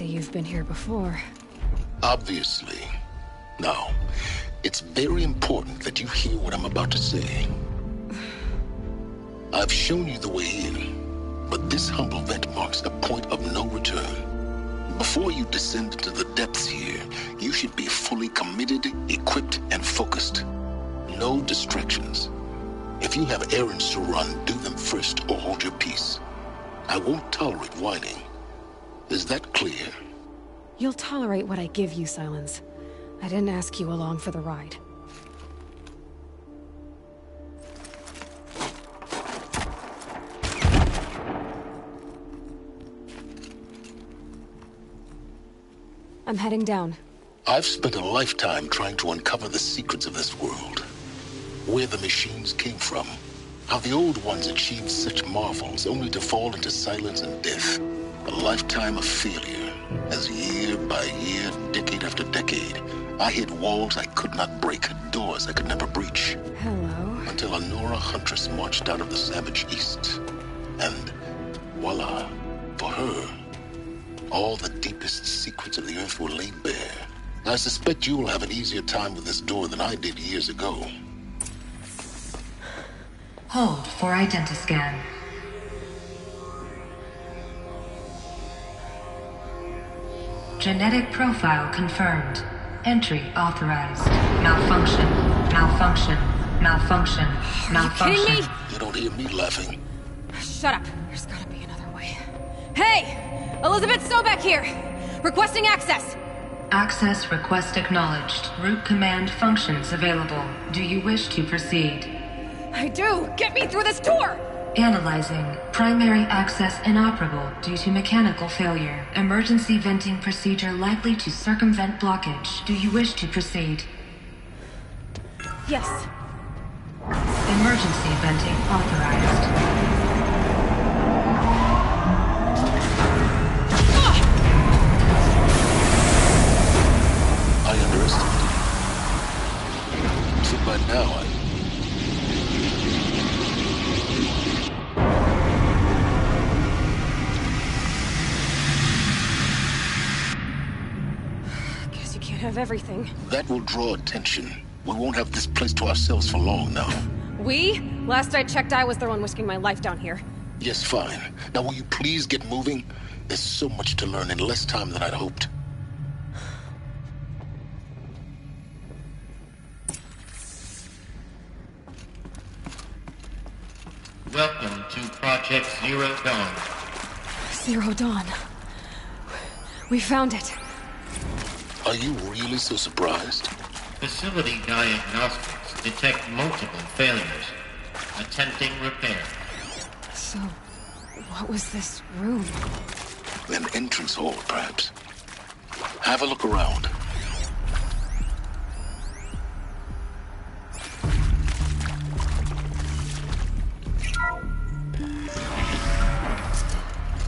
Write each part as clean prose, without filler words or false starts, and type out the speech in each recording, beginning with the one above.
say you've been here before. Obviously. Now, it's very important that you hear what I'm about to say. I've shown you the way in, but this humble vent marks a point of no return. Before you descend into the depths here, you should be fully committed, equipped, and focused. No distractions. If you have errands to run, do them first or hold your peace. I won't tolerate whining. Is that clear? You'll tolerate what I give you, Silence. I didn't ask you along for the ride. I'm heading down. I've spent a lifetime trying to uncover the secrets of this world. Where the machines came from. How the old ones achieved such marvels only to fall into silence and death. A lifetime of failure, as year by year, decade after decade, I hit walls I could not break, doors I could never breach. Hello. Until a Nora huntress marched out of the savage east. And voila, for her, all the deepest secrets of the Earth were laid bare. I suspect you will have an easier time with this door than I did years ago. Hold for identiscan. Genetic profile confirmed. Entry authorized. Malfunction. Malfunction. Malfunction. Malfunction. Are you kidding me? You don't hear me laughing. Shut up. There's gotta be another way. Hey! Elizabeth Sobek here! Requesting access! Access request acknowledged. Root command functions available. Do you wish to proceed? I do! Get me through this door! Analyzing. Primary access inoperable due to mechanical failure. Emergency venting procedure likely to circumvent blockage. Do you wish to proceed? Yes. Emergency venting authorized. I underestimated you. So by now, Guess you can't have everything. that will draw attention. We won't have this place to ourselves for long now. We? Last I checked, I was the one risking my life down here. Yes, fine. Now will you please get moving? There's so much to learn in less time than I'd hoped. Welcome to Project Zero Dawn. Zero Dawn. We found it. Are you really so surprised? Facility diagnostics detect multiple failures. Attempting repair. So, what was this room? An entrance hall, perhaps. Have a look around.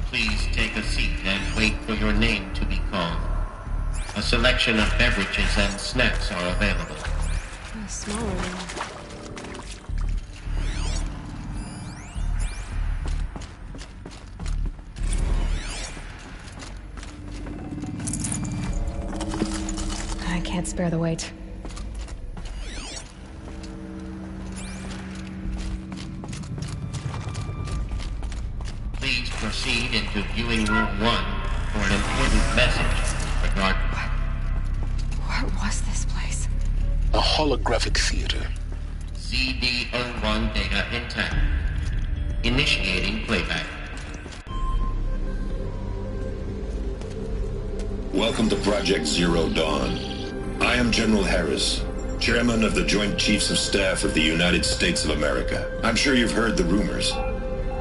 Please take a seat and wait for your name to be called. A selection of beverages and snacks are available. A smaller room. I can't spare the wait. Please proceed into viewing room 1 for an important message regarding... What was this place? A holographic theater. CD01 data intact. Initiating playback. Welcome to Project Zero Dawn. I am General Harris, Chairman of the Joint Chiefs of Staff of the United States of America. I'm sure you've heard the rumors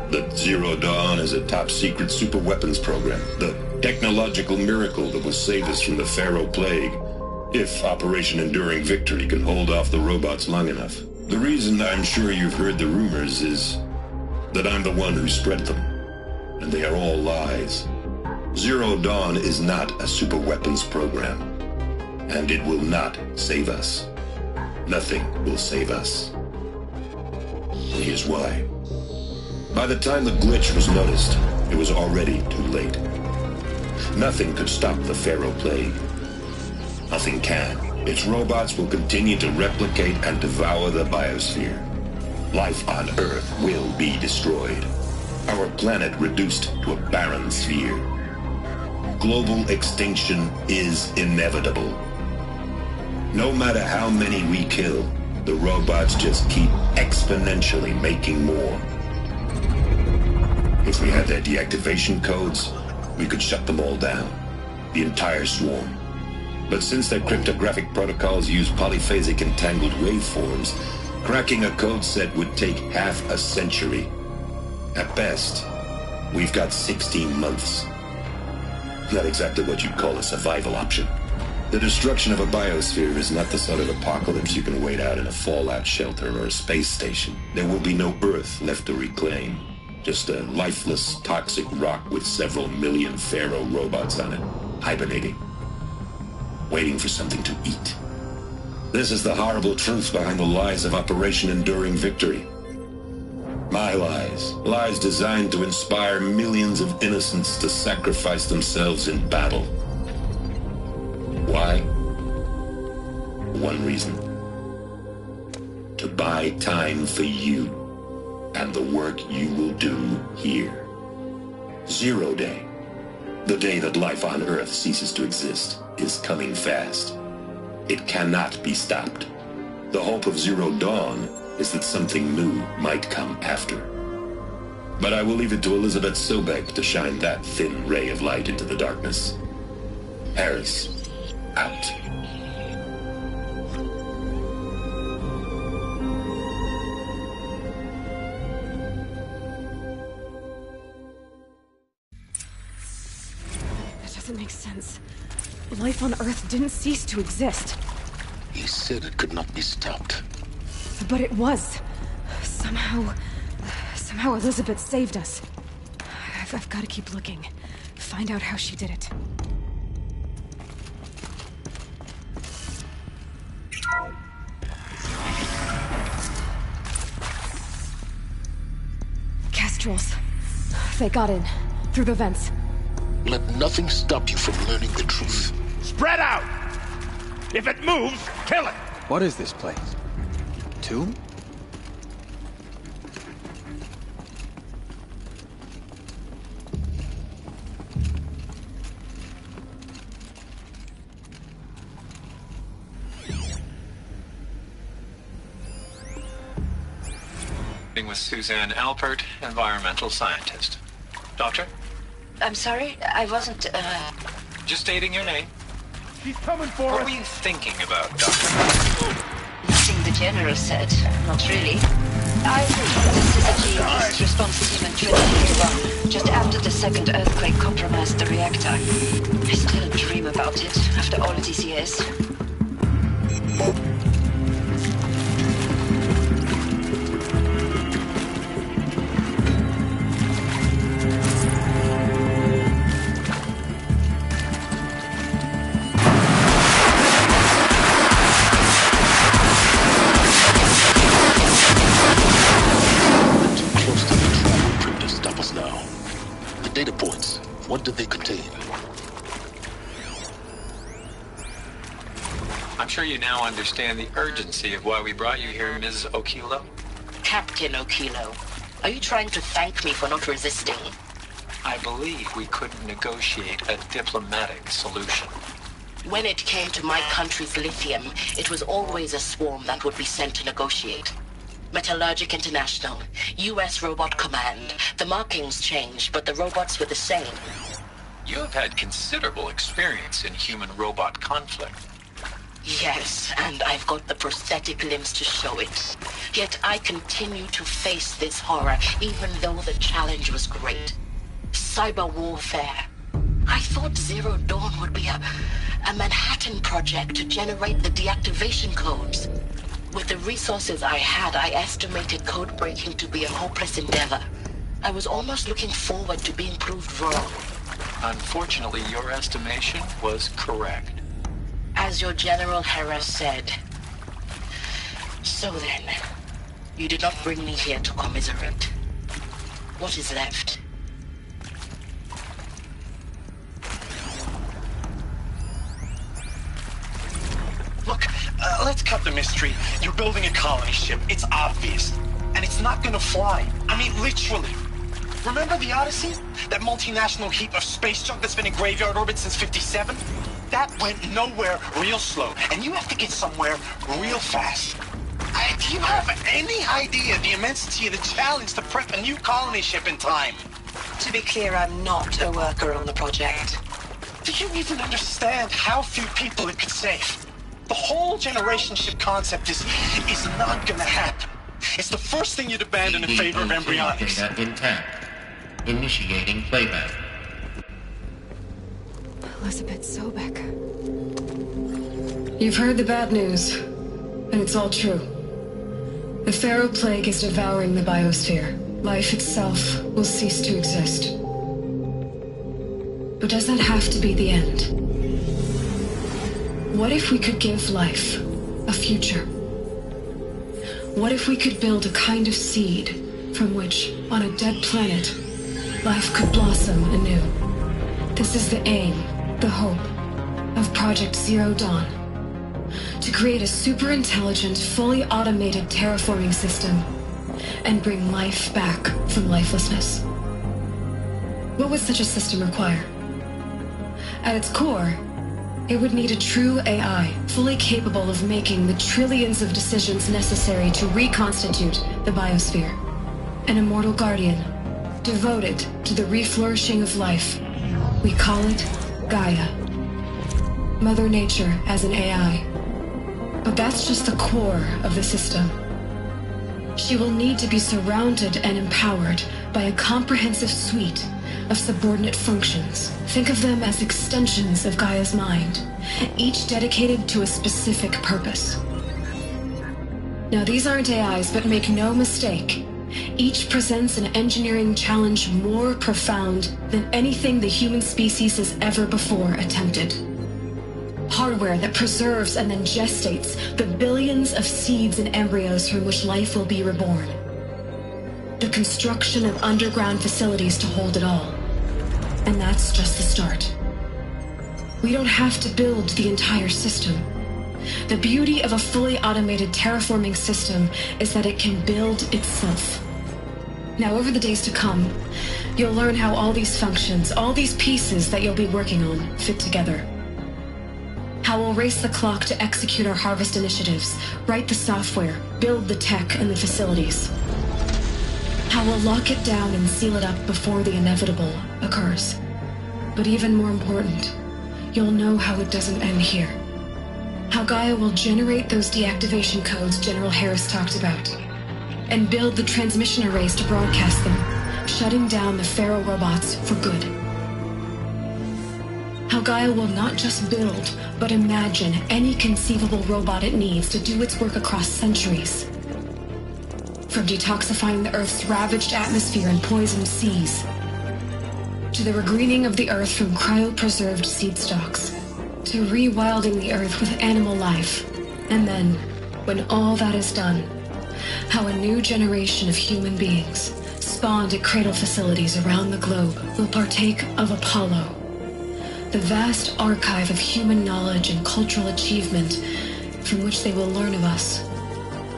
that Zero Dawn is a top-secret superweapons program, the technological miracle that will save us from the Pharaoh Plague, if Operation Enduring Victory can hold off the robots long enough. The reason I'm sure you've heard the rumors is that I'm the one who spread them, and they are all lies. Zero Dawn is not a superweapons program, and it will not save us. Nothing will save us. Here's why. By the time the glitch was noticed, it was already too late. Nothing could stop the Pharaoh Plague. Nothing can. Its robots will continue to replicate and devour the biosphere. Life on Earth will be destroyed. Our planet reduced to a barren sphere. Global extinction is inevitable. No matter how many we kill, the robots just keep exponentially making more. If we had their deactivation codes, we could shut them all down. The entire swarm. But since their cryptographic protocols use polyphasic entangled waveforms, cracking a code set would take half a century. At best, we've got 16 months. Not exactly what you'd call a survival option. The destruction of a biosphere is not the sort of apocalypse you can wait out in a fallout shelter or a space station. There will be no Earth left to reclaim. Just a lifeless, toxic rock with several million Pharaoh robots on it, hibernating, waiting for something to eat. This is the horrible truth behind the lies of Operation Enduring Victory. My lies. Lies designed to inspire millions of innocents to sacrifice themselves in battle. Why? One reason. To buy time for you and the work you will do here. Zero Day, the day that life on Earth ceases to exist, is coming fast. It cannot be stopped. The hope of Zero Dawn is that something new might come after. But I will leave it to Elizabeth Sobek to shine that thin ray of light into the darkness. Harris, out. That doesn't make sense. Life on Earth didn't cease to exist. He said it could not be stopped. But it was. Somehow Elizabeth saved us. I've got to keep looking. Find out how she did it. Kestrels. They got in. Through the vents. Let nothing stop you from learning the truth. Spread out! If it moves, kill it! What is this place? Tomb? With Suzanne Alpert, environmental scientist. Doctor? I'm sorry, I wasn't, Just stating your name. He's coming for What us! were you thinking about, Doctor? Nothing the General said. Not really. I this is a GE's response team in Trinidad, just after the second earthquake compromised the reactor. I still dream about it, after all these years. What did they contain? I'm sure you now understand the urgency of why we brought you here, Ms. Okilo. Captain Okilo, are you trying to thank me for not resisting? I believe we couldn't negotiate a diplomatic solution. When it came to my country's lithium, it was always a swarm that would be sent to negotiate. Metallurgic International, U.S. Robot Command. The markings changed, but the robots were the same. You have had considerable experience in human-robot conflict. Yes, and I've got the prosthetic limbs to show it. Yet I continue to face this horror, even though the challenge was great. Cyber warfare. I thought Zero Dawn would be a Manhattan project to generate the deactivation codes. With the resources I had, I estimated code breaking to be a hopeless endeavor. I was almost looking forward to being proved wrong. Unfortunately, your estimation was correct. As your General Harris said. So then, you did not bring me here to commiserate. What is left? Let's cut the mystery. You're building a colony ship. It's obvious. And it's not gonna fly. I mean, literally. Remember the Odyssey? That multinational heap of space junk that's been in graveyard orbit since '57? That went nowhere real slow. And you have to get somewhere real fast. Do you have any idea the immensity of the challenge to prep a new colony ship in time? To be clear, I'm not a worker on the project. Do you even understand how few people it could save? The whole generation ship concept is not gonna happen. It's the first thing you'd abandon in favor of embryonics. Data intact. Initiating playback. Elizabeth Sobek. You've heard the bad news, and it's all true. The Pharaoh Plague is devouring the biosphere. Life itself will cease to exist. But does that have to be the end? What if we could give life a future? What if we could build a kind of seed from which, on a dead planet, life could blossom anew? This is the aim, the hope, of Project Zero Dawn. To create a super-intelligent, fully automated terraforming system and bring life back from lifelessness. What would such a system require? At its core, it would need a true AI, fully capable of making the trillions of decisions necessary to reconstitute the biosphere. An immortal guardian, devoted to the reflourishing of life. We call it Gaia. Mother Nature as an AI. But that's just the core of the system. She will need to be surrounded and empowered by a comprehensive suite of subordinate functions. Think of them as extensions of Gaia's mind, each dedicated to a specific purpose. Now, these aren't AIs, but make no mistake, each presents an engineering challenge more profound than anything the human species has ever before attempted. Hardware that preserves and then gestates the billions of seeds and embryos from which life will be reborn. The construction of underground facilities to hold it all. And that's just the start. We don't have to build the entire system. The beauty of a fully automated terraforming system is that it can build itself. Now, over the days to come, you'll learn how all these functions, all these pieces that you'll be working on, fit together. How we'll race the clock to execute our harvest initiatives, write the software, build the tech and the facilities. How we'll lock it down and seal it up before the inevitable occurs. But even more important, you'll know how it doesn't end here. How Gaia will generate those deactivation codes General Harris talked about, and build the transmission arrays to broadcast them, shutting down the Pharaoh robots for good. How Gaia will not just build, but imagine any conceivable robot it needs to do its work across centuries. From detoxifying the Earth's ravaged atmosphere and poisoned seas, to the regreening of the Earth from cryopreserved seed stalks, to rewilding the Earth with animal life. And then, when all that is done, how a new generation of human beings, spawned at cradle facilities around the globe, will partake of Apollo, the vast archive of human knowledge and cultural achievement from which they will learn of us,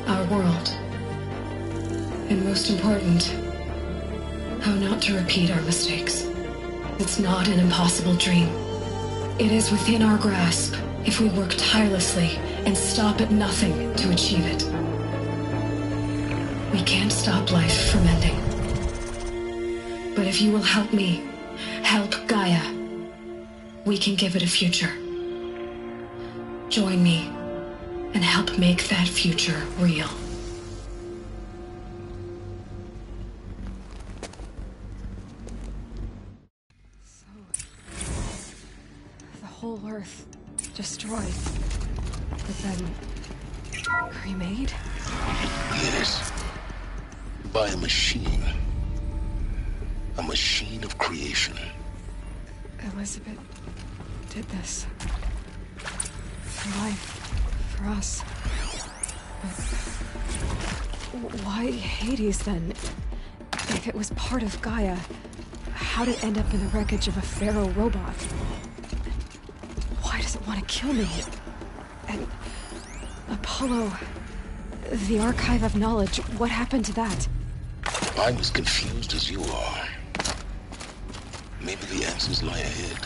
our world. And most important, how not to repeat our mistakes. It's not an impossible dream. It is within our grasp if we work tirelessly and stop at nothing to achieve it. We can't stop life from ending. But if you will help me, help Gaia, we can give it a future. Join me and help make that future real. The whole Earth destroyed, but then remade? Yes. By a machine. A machine of creation. Elizabeth did this. For life. For us. But why Hades then? If it was part of Gaia, how'd it end up in the wreckage of a Pharaoh robot? Why does it want to kill me? And Apollo... The Archive of Knowledge, what happened to that? I'm as confused as you are. Maybe the answers lie ahead.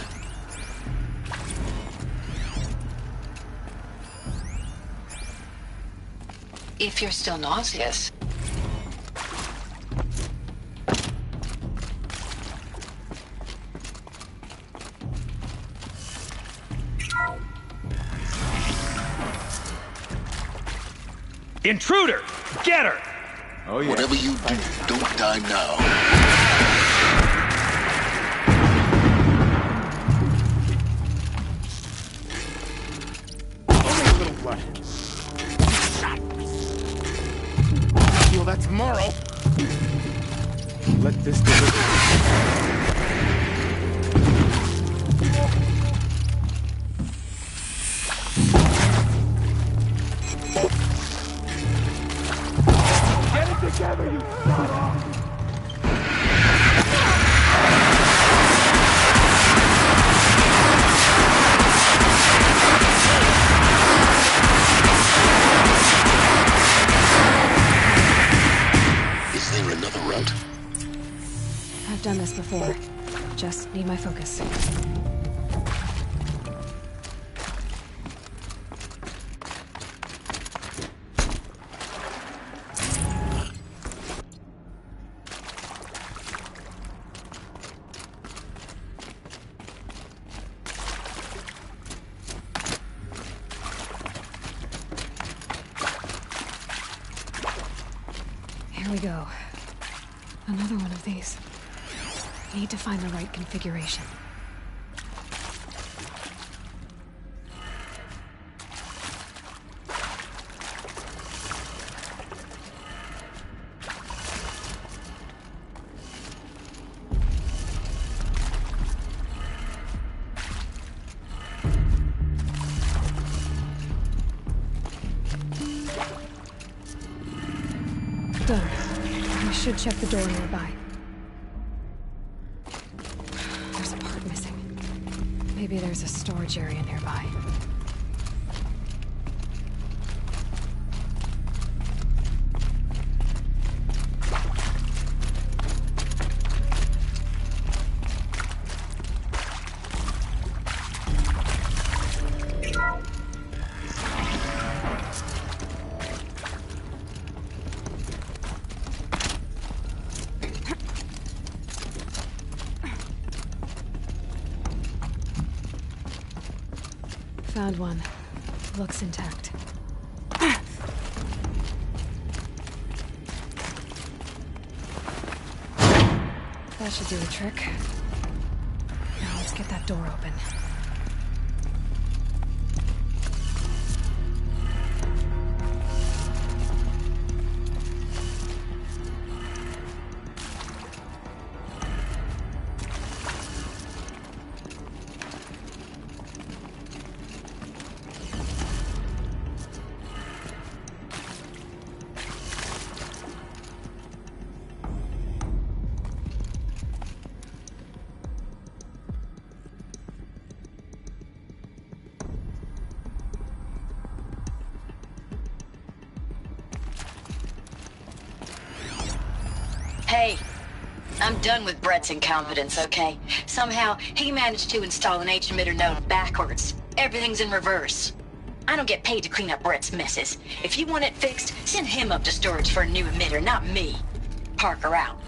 If you're still nauseous. Intruder! Get her! Oh, yeah. Whatever you do, don't die now. Only a little blood. Feel that tomorrow. Let this deliver. Together, you son! Is there another route? I've done this before. Just need my focus. Here we go. Another one of these. Need to find the right configuration. Done. I should check the door nearby. There's a part missing. Maybe there's a storage area nearby. Found one. Looks intact. That should do the trick. Now let's get that door open. Hey, I'm done with Brett's incompetence, okay? Somehow, he managed to install an H-emitter node backwards. Everything's in reverse. I don't get paid to clean up Brett's messes. If you want it fixed, send him up to storage for a new emitter, not me. Parker out.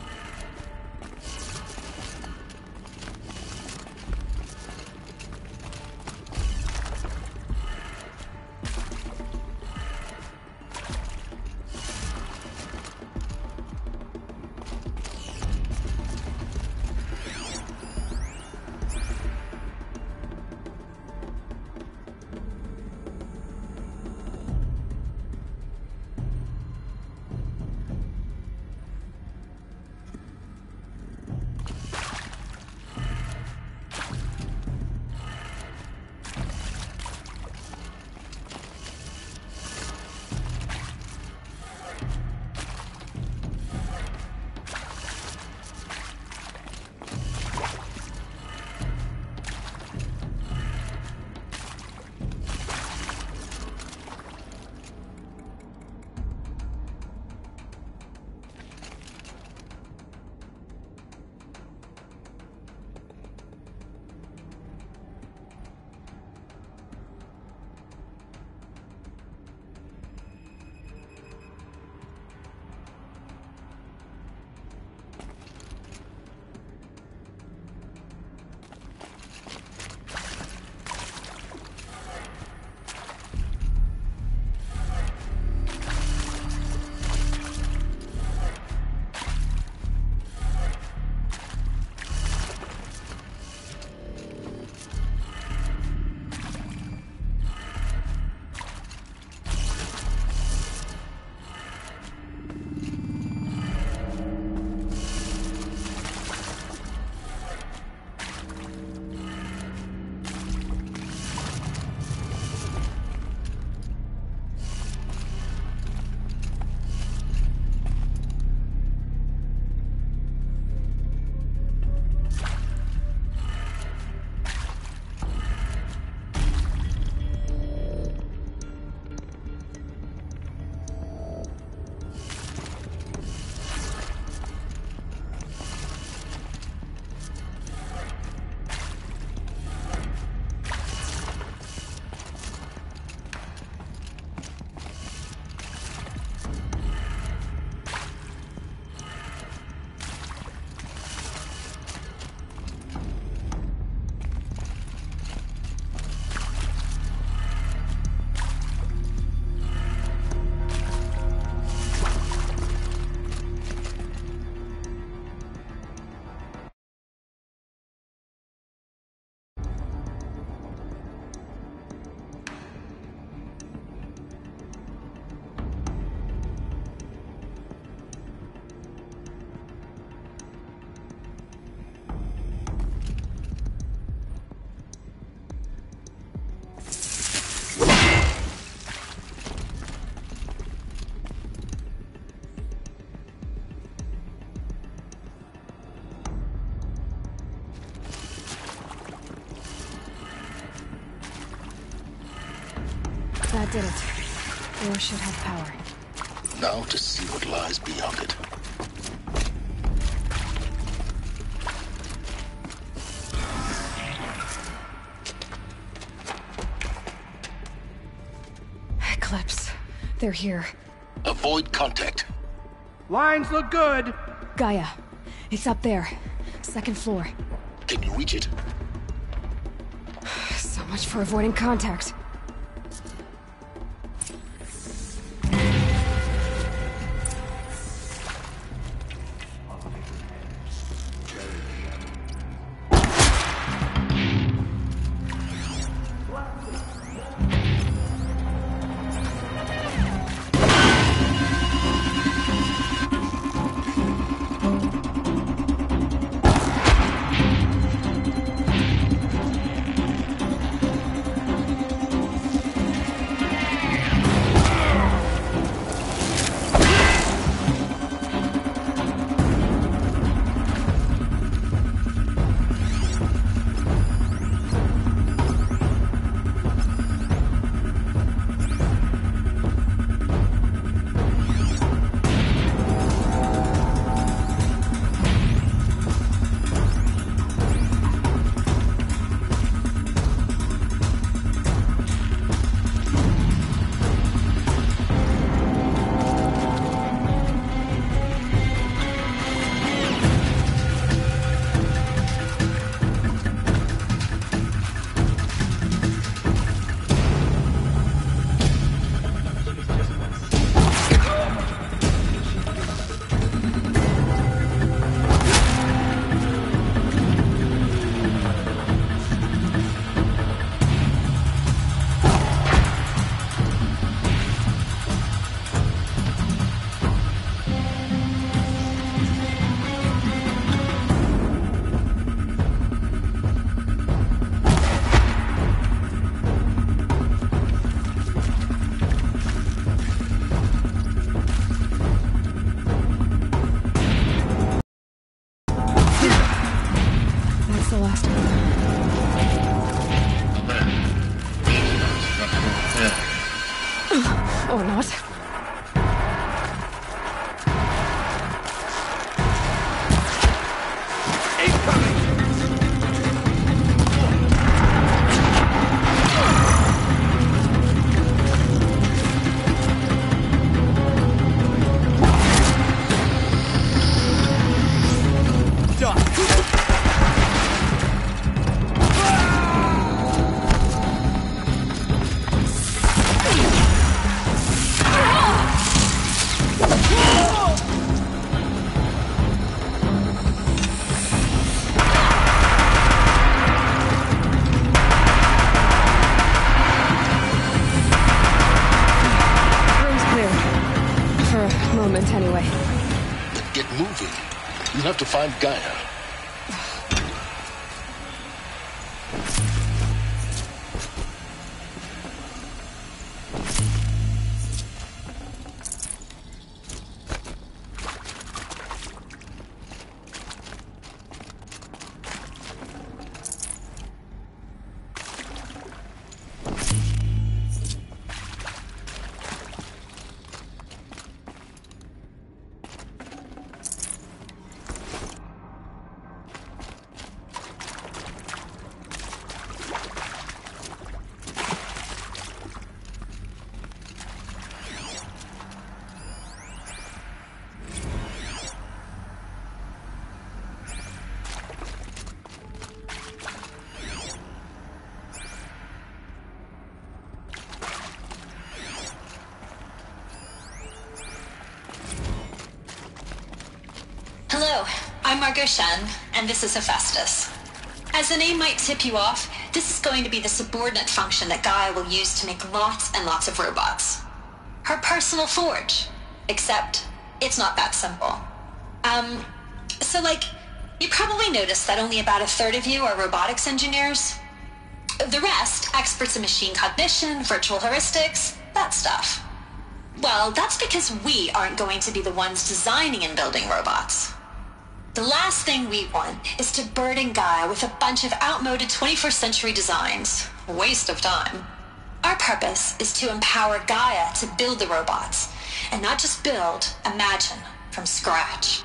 That did it. Door should have power. Now to see what lies beyond it. Eclipse. They're here. Avoid contact. Lines look good. Gaia. It's up there. Second floor. Can you reach it? So much for avoiding contact. Or not. Anyway. Then get moving. You have to find Gaia. Hello, I'm Margot Shen, and this is Hephaestus. As the name might tip you off, this is going to be the subordinate function that Gaia will use to make lots and lots of robots. Her personal forge. Except, it's not that simple. You probably noticed that only about a third of you are robotics engineers. The rest, experts in machine cognition, virtual heuristics, that stuff. Well, that's because we aren't going to be the ones designing and building robots. The last thing we want is to burden Gaia with a bunch of outmoded 21st century designs. Waste of time. Our purpose is to empower Gaia to build the robots. And not just build, imagine, from scratch.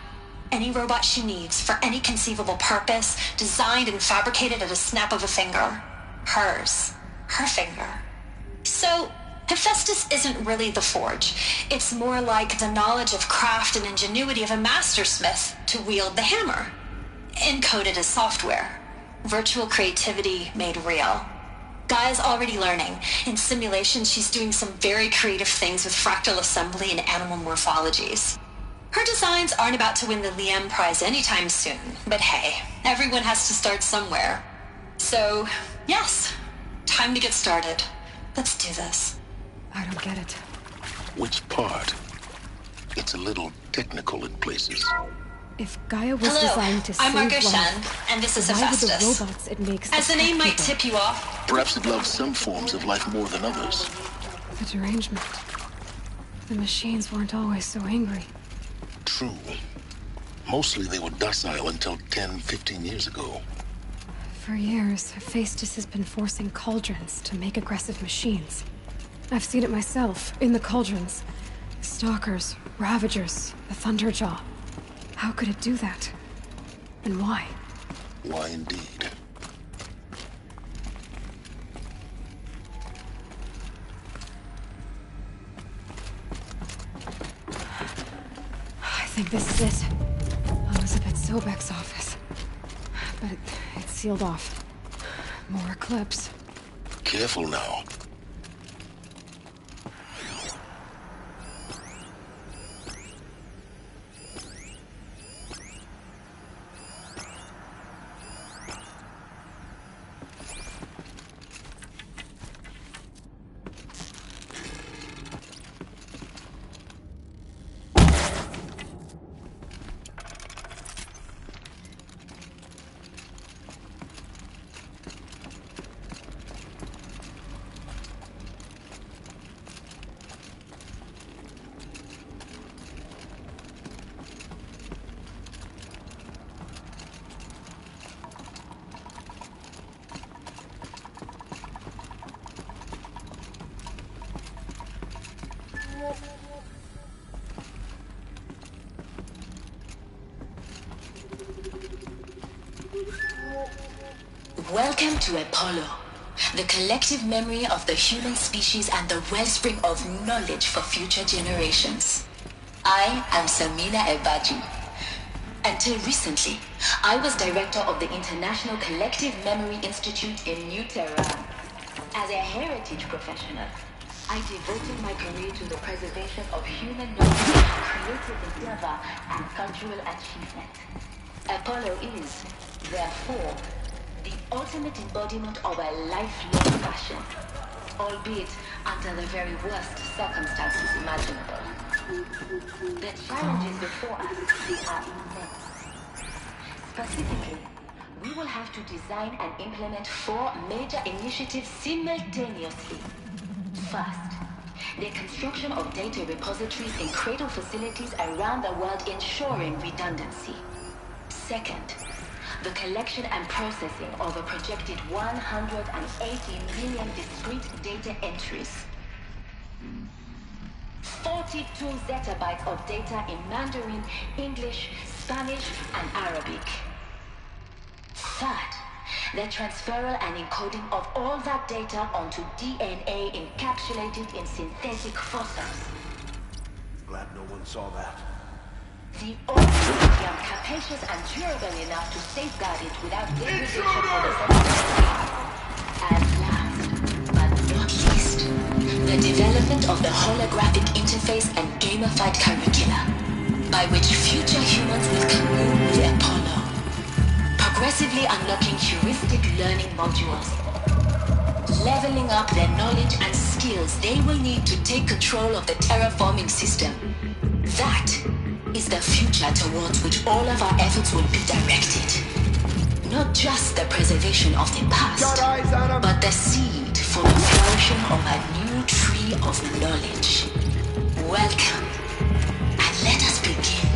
Any robot she needs for any conceivable purpose, designed and fabricated at a snap of a finger. Hers. Her finger. So, Hephaestus isn't really the forge. It's more like the knowledge of craft and ingenuity of a mastersmith to wield the hammer. Encoded as software. Virtual creativity made real. Gaia's already learning. In simulation, she's doing some very creative things with fractal assembly and animal morphologies. Her designs aren't about to win the Liam Prize anytime soon, but hey, everyone has to start somewhere. So, yes, time to get started. Let's do this. I don't get it. Which part? It's a little technical in places. If Gaia was Hello, designed to I'm save Margot life, Shen, and this is why would the Hephaestus. robots it makes As the name might attack tip you off, Perhaps it loves some forms of life more than others. people? The derangement. The machines weren't always so angry. True. Mostly they were docile until 10, 15 years ago. For years, Hephaestus has been forcing cauldrons to make aggressive machines. I've seen it myself, in the cauldrons. Stalkers, Ravagers, the Thunderjaw. How could it do that? And why? Why indeed? I think this is it. Elizabeth Sobek's office. But it's sealed off. More Eclipse. Careful now. Welcome to Apollo, the collective memory of the human species and the wellspring of knowledge for future generations. I am Samina Ebaji. Until recently, I was director of the International Collective Memory Institute in New Tehran. As a heritage professional, I devoted my career to the preservation of human knowledge, creative endeavor, and cultural achievement. Apollo is, therefore, the ultimate embodiment of a lifelong passion, albeit under the very worst circumstances imaginable. The challenges before us are immense. Specifically, we will have to design and implement 4 major initiatives simultaneously. First, the construction of data repositories in cradle facilities around the world ensuring redundancy. Second, the collection and processing of a projected 180 million discrete data entries. 42 zettabytes of data in Mandarin, English, Spanish, and Arabic. Third, the transferal and encoding of all that data onto DNA encapsulated in synthetic fossils. Glad no one saw that. The only medium capacious and durable enough to safeguard it without degradation for the And last, but not least, the development of the holographic interface and gamified curricula, by which future humans will commune with Apollo, progressively unlocking heuristic learning modules, leveling up their knowledge and skills they will need to take control of the terraforming system. That is the future towards which all of our efforts will be directed. Not just the preservation of the past, but the seed for the flourishing of a new tree of knowledge. Welcome, and let us begin.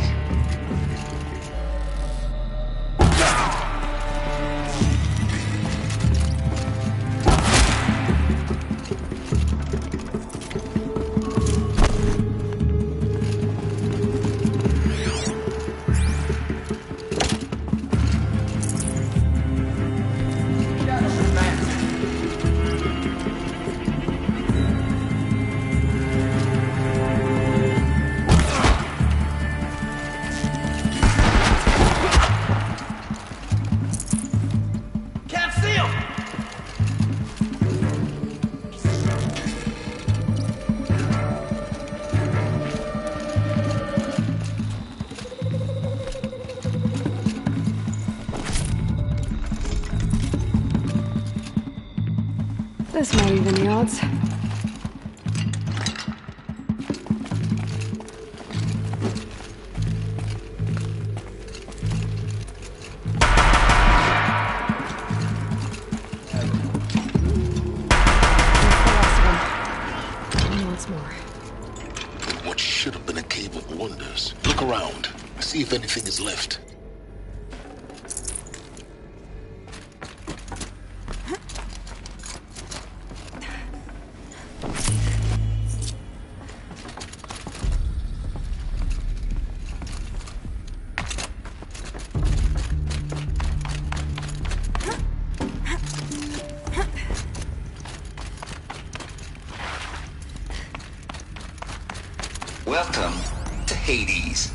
This might even the odds. What should have been a cave of wonders. Look around. See if anything is left. Welcome to Hades,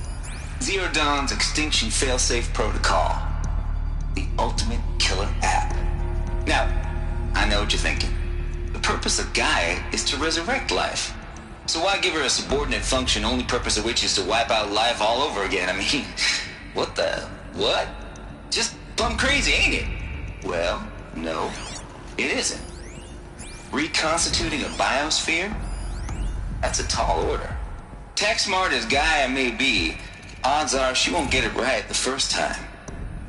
Zero Dawn's extinction failsafe protocol, the ultimate killer app. Now, I know what you're thinking. The purpose of Gaia is to resurrect life. So why give her a subordinate function, only purpose of which is to wipe out life all over again? I mean, what? Just plumb crazy, ain't it? Well, no, it isn't. Reconstituting a biosphere? That's a tall order. Tech smart as Gaia may be, odds are she won't get it right the first time.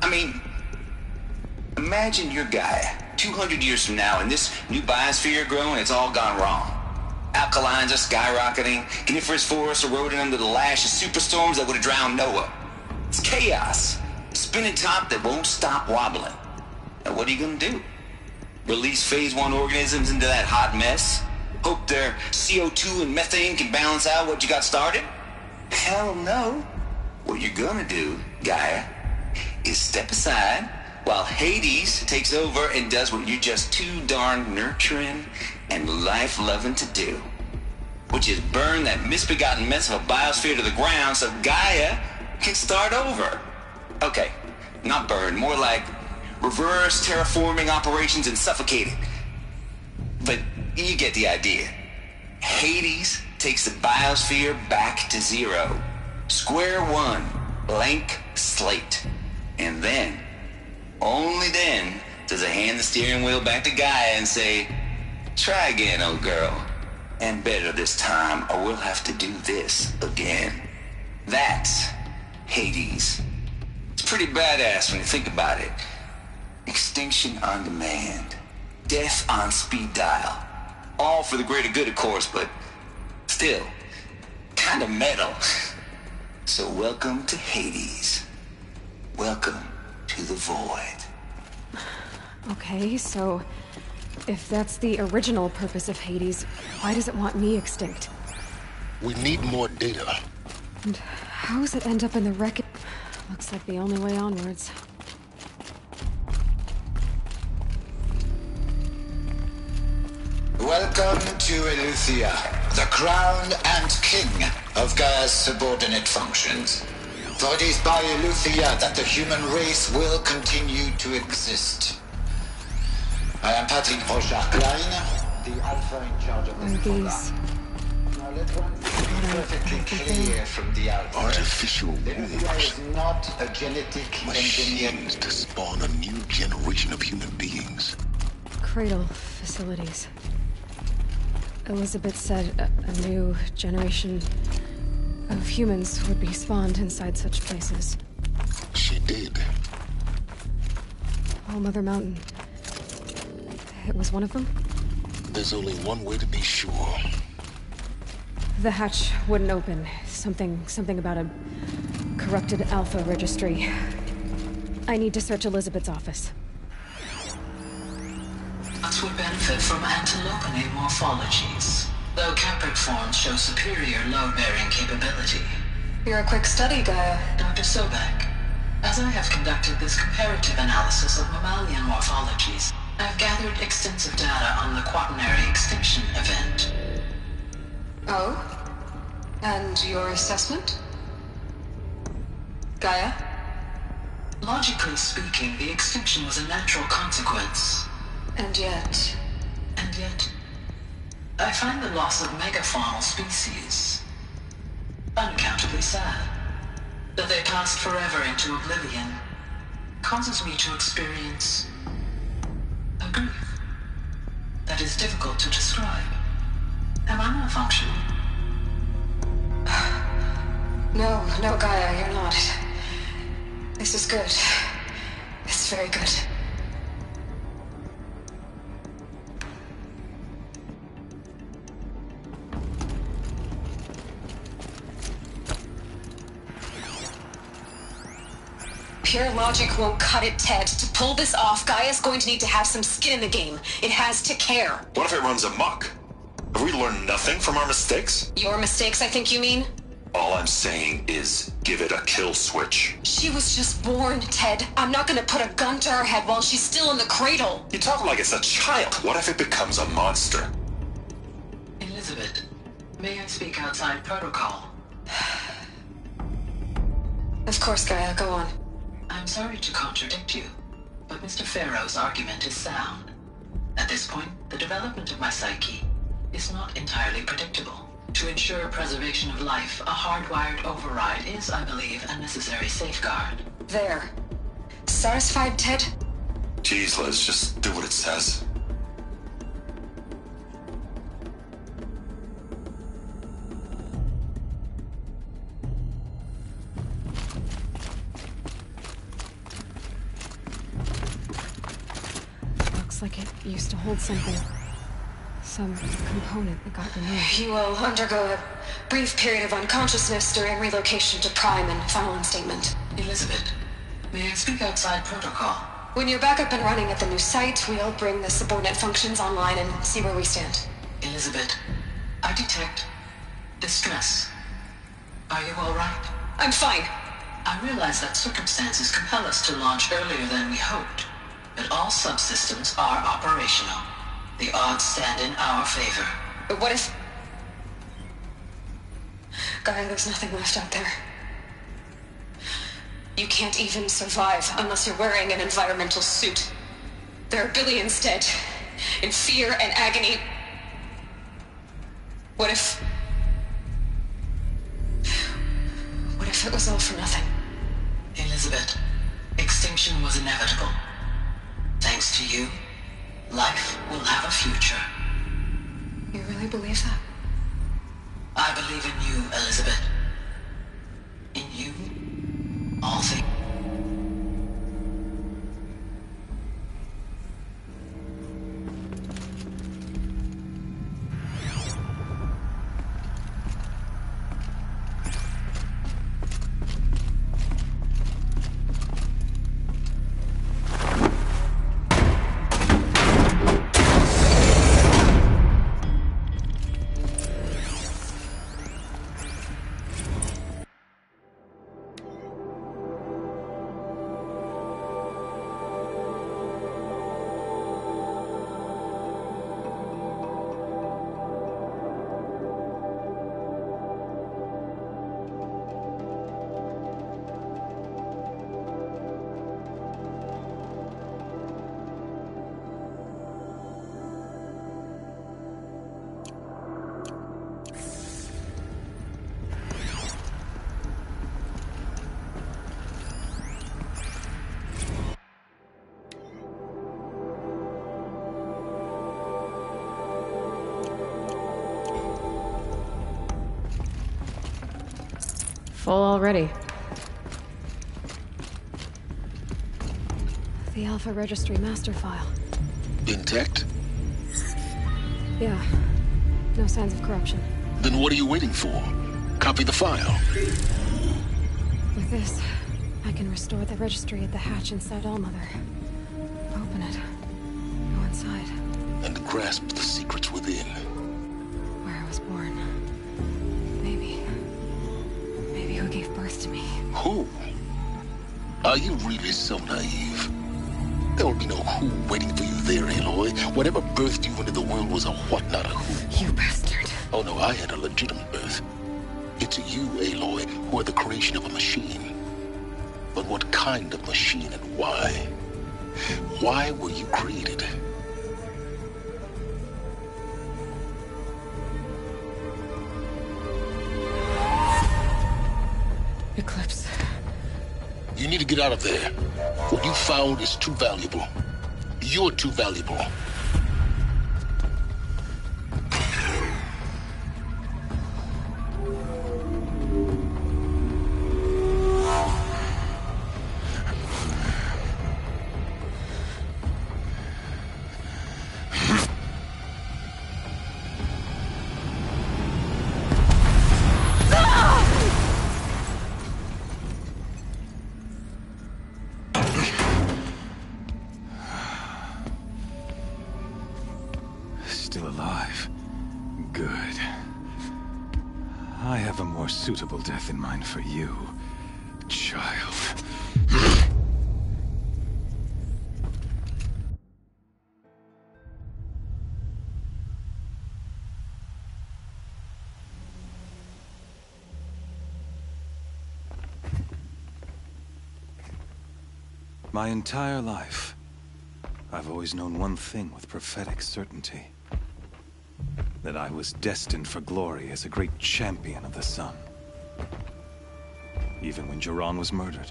I mean, imagine you're Gaia, 200 years from now, and this new biosphere growing, it's all gone wrong. Alkalines are skyrocketing, coniferous forests eroding under the lash of superstorms that would have drowned Noah. It's chaos, a spinning top that won't stop wobbling. Now what are you gonna do? Release phase 1 organisms into that hot mess? Hope their CO2 and methane can balance out what you got started? Hell no. What you're gonna do, Gaia, is step aside while Hades takes over and does what you're just too darn nurturing and life-loving to do, which is burn that misbegotten mess of a biosphere to the ground so Gaia can start over. Okay, not burn, more like reverse terraforming operations and suffocate it. But you get the idea. Hades takes the biosphere back to zero. Square one, blank slate. And then, only then, does it hand the steering wheel back to Gaia and say, try again, old girl. And better this time, or we'll have to do this again. That's Hades. It's pretty badass when you think about it. Extinction on demand. Death on speed dial. All for the greater good, of course, but still, kind of metal. So welcome to Hades. Welcome to the void. Okay, so if that's the original purpose of Hades, why does it want me extinct? We need more data. And how does it end up in the wreckage? Looks like the only way onwards. Welcome to Eleuthia, the crown and king of Gaia's subordinate functions. For it is by Eleuthia that the human race will continue to exist. I am Patrick Brochard-Klein, the Alpha in charge of this program. Now let one thing be perfectly clear from the outset. Artificial Eleuthia is not a genetic engineer. Machines to spawn a new generation of human beings. Cradle facilities. Elizabeth said a new generation of humans would be spawned inside such places. She did. All Mother Mountain. It was one of them? There's only one way to be sure. The hatch wouldn't open. Something about a corrupted Alpha registry. I need to search Elizabeth's office. Plants would benefit from antilopinate morphologies, though Capric forms show superior load-bearing capability. You're a quick study, Gaia. Dr. Sobek, as I have conducted this comparative analysis of mammalian morphologies, I have gathered extensive data on the Quaternary extinction event. Oh? And your assessment? Gaia? Logically speaking, the extinction was a natural consequence. And yet, I find the loss of megafaunal species unaccountably sad. That they passed forever into oblivion causes me to experience a grief. that is difficult to describe. Am I malfunctioning? No, Gaia, you're not. This is good. It's very good. Pure logic won't cut it, Ted. To pull this off, Gaia's going to need to have some skin in the game. It has to care. What if it runs amok? Have we learned nothing from our mistakes? Your mistakes, I think you mean? All I'm saying is, give it a kill switch. She was just born, Ted. I'm not gonna put a gun to her head while she's still in the cradle. You talk like it's a child. What if it becomes a monster? Elizabeth, may I speak outside protocol? Of course, Gaia, go on. I'm sorry to contradict you, but Mr. Farrow's argument is sound. At this point, the development of my psyche is not entirely predictable. To ensure preservation of life, a hardwired override is, I believe, a necessary safeguard. There. Satisfied, Ted? Jeez, Liz, just do what it says. Looks like it used to hold something. Some component that got removed. You will undergo a brief period of unconsciousness during relocation to Prime and final instatement. Elizabeth, may I speak outside protocol? When you're back up and running at the new site, we'll bring the subordinate functions online and see where we stand. Elizabeth, I detect distress. Are you all right? I'm fine. I realize that circumstances compel us to launch earlier than we hoped, but all subsystems are operational. The odds stand in our favor. But what if... Gaia, there's nothing left out there. You can't even survive unless you're wearing an environmental suit. There are billions dead, in fear and agony. What if it was all for nothing? Elizabeth, extinction was inevitable. Thanks to you, life will have a future. You really believe that? I believe in you, Elizabeth. In you, all things. Full already. The Alpha Registry master file. Intact? Yeah. No signs of corruption. Then what are you waiting for? Copy the file. With this, I can restore the registry at the hatch inside Allmother. Open it. Go inside. And grasp the secrets within. Where I was born. Maybe who gave birth to me. Who? Are you really so naive? There will be no who waiting for you there, Aloy. Whatever birthed you into the world was a what, not a who. You bastard. Oh no, I had a legitimate birth. It's you, Aloy, who are the creation of a machine. But what kind of machine and why? Why were you created? Eclipse. You need to get out of there. What you found is too valuable. You're too valuable. Good. I have a more suitable death in mind for you, child. My entire life, I've always known one thing with prophetic certainty. That I was destined for glory as a great champion of the sun. Even when Jiran was murdered,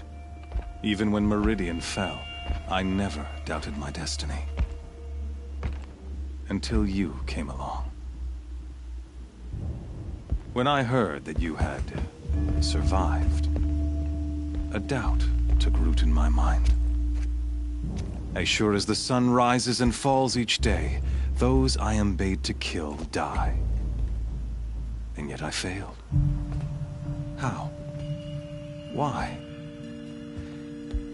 even when Meridian fell, I never doubted my destiny. Until you came along. When I heard that you had survived, a doubt took root in my mind. As sure as the sun rises and falls each day, those I am bade to kill die. And yet I failed. How? Why?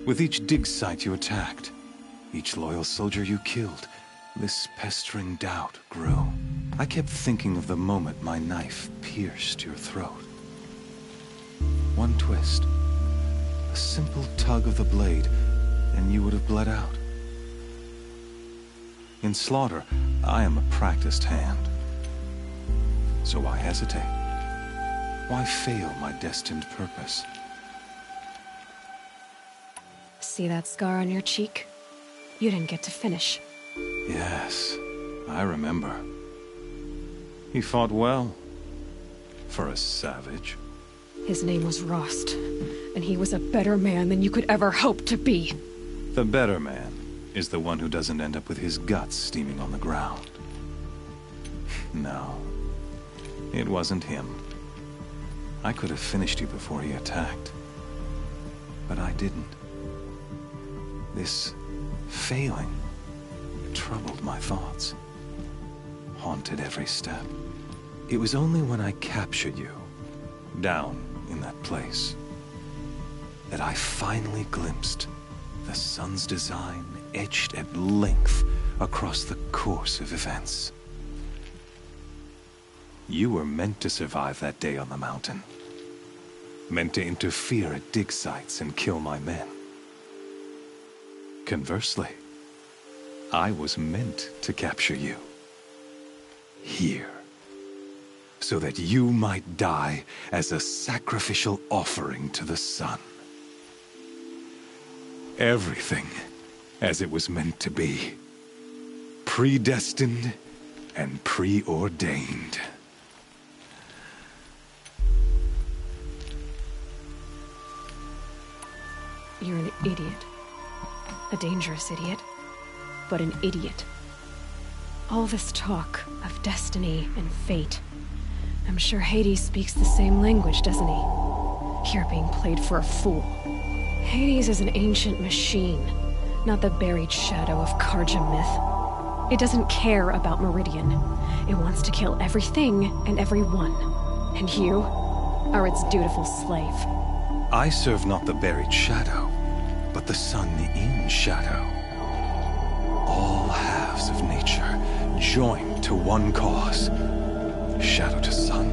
With each dig site you attacked, each loyal soldier you killed, this pestering doubt grew. I kept thinking of the moment my knife pierced your throat. One twist, a simple tug of the blade, and you would have bled out. In slaughter, I am a practiced hand. So why hesitate? Why fail my destined purpose? See that scar on your cheek? You didn't get to finish. Yes, I remember. He fought well. For a savage. His name was Rost, and he was a better man than you could ever hope to be. The better man is the one who doesn't end up with his guts steaming on the ground. No, it wasn't him. I could have finished you before he attacked. But I didn't. This failing troubled my thoughts, haunted every step. It was only when I captured you, down in that place, that I finally glimpsed the sun's design etched at length across the course of events. You were meant to survive that day on the mountain. Meant to interfere at dig sites and kill my men. Conversely, I was meant to capture you. Here. So that you might die as a sacrificial offering to the sun. Everything as it was meant to be. Predestined and preordained. You're an idiot. A dangerous idiot. But an idiot. All this talk of destiny and fate. I'm sure Hades speaks the same language, doesn't he? You're being played for a fool. Hades is an ancient machine, not the buried shadow of Karja myth. It doesn't care about Meridian. It wants to kill everything and everyone. And you are its dutiful slave. I serve not the buried shadow, but the sun in shadow. All halves of nature joined to one cause. Shadow to sun,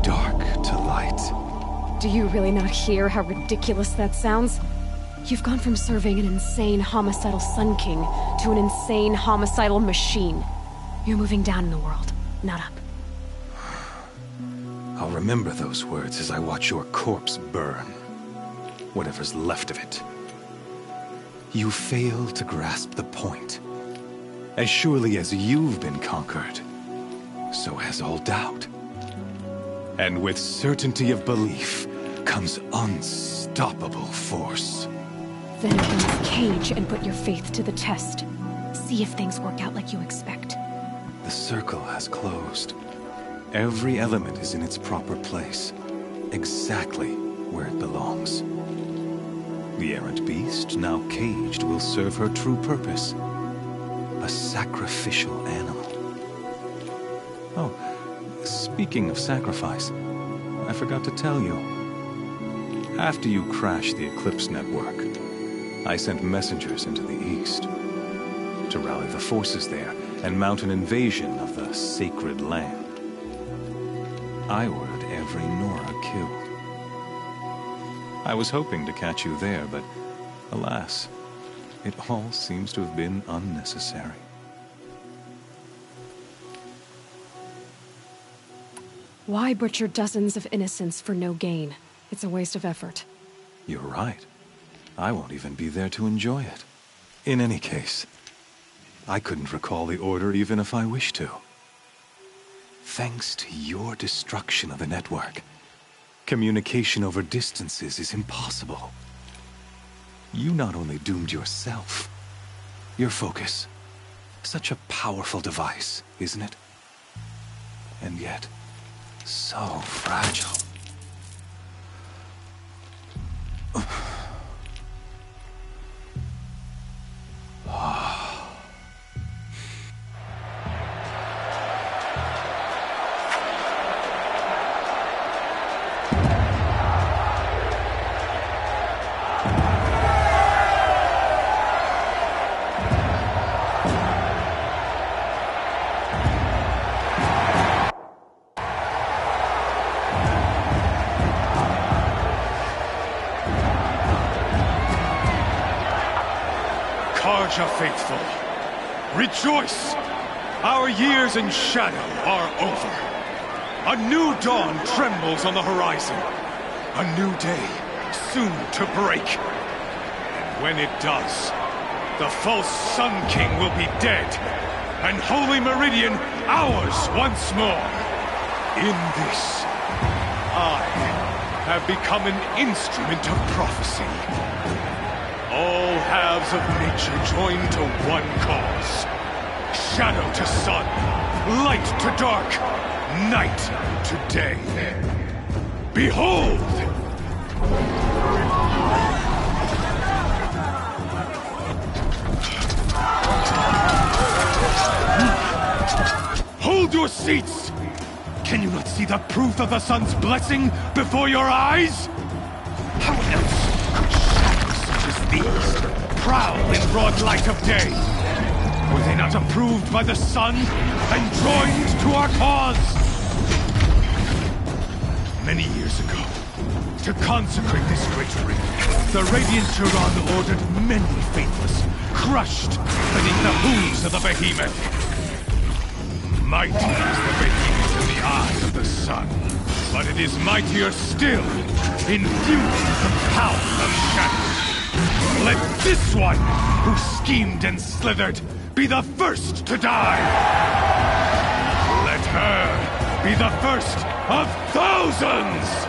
dark to light. Do you really not hear how ridiculous that sounds? You've gone from serving an insane homicidal Sun King to an insane homicidal machine. You're moving down in the world, not up. I'll remember those words as I watch your corpse burn. Whatever's left of it. You fail to grasp the point. As surely as you've been conquered, so has all doubt. And with certainty of belief comes unstoppable force. Then open this cage and put your faith to the test. See if things work out like you expect. The circle has closed. Every element is in its proper place. Exactly where it belongs. The errant beast, now caged, will serve her true purpose. A sacrificial animal. Oh, speaking of sacrifice, I forgot to tell you. After you crashed the Eclipse network, I sent messengers into the east to rally the forces there and mount an invasion of the sacred land. I ordered every Nora killed. I was hoping to catch you there, but alas, it all seems to have been unnecessary. Why butcher dozens of innocents for no gain? It's a waste of effort. You're right. I won't even be there to enjoy it. In any case, I couldn't recall the order even if I wished to. Thanks to your destruction of the network, communication over distances is impossible. You not only doomed yourself, your focus. Such a powerful device, isn't it? And yet, so fragile. Karja faithful, rejoice! Our years in shadow are over. A new dawn trembles on the horizon. A new day soon to break. And when it does, the false Sun King will be dead, and Holy Meridian ours once more. In this, I have become an instrument of prophecy. All halves of nature join to one cause. Shadow to sun, light to dark, night to day. Behold! Hold your seats! Can you not see the proof of the sun's blessing before your eyes? How else could shadows such as these prowl in broad light of day? Were they not approved by the sun and joined to our cause? Many years ago, to consecrate this great ring, the Radiant Turan ordered many faithless, crushed beneath the hooves of the behemoth. Mighty is the behemoth in the eyes of the sun, but it is mightier still, infused with the power of shadow. Let this one, who schemed and slithered, be the first to die! Let her be the first of thousands!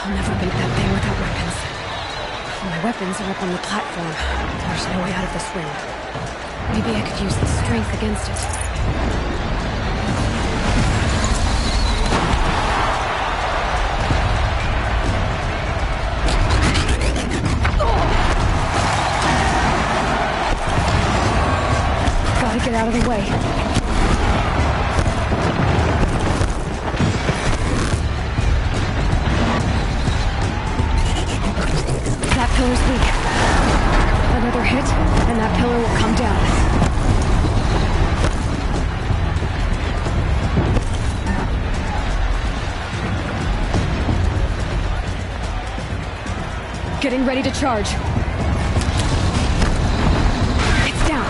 I'll never be that thing without weapons. My weapons are up on the platform. There's no way out of this ring. Maybe I could use the strength against it. Gotta get out of the way. That pillar's weak. Another hit, and that pillar will come down. Getting ready to charge. It's down.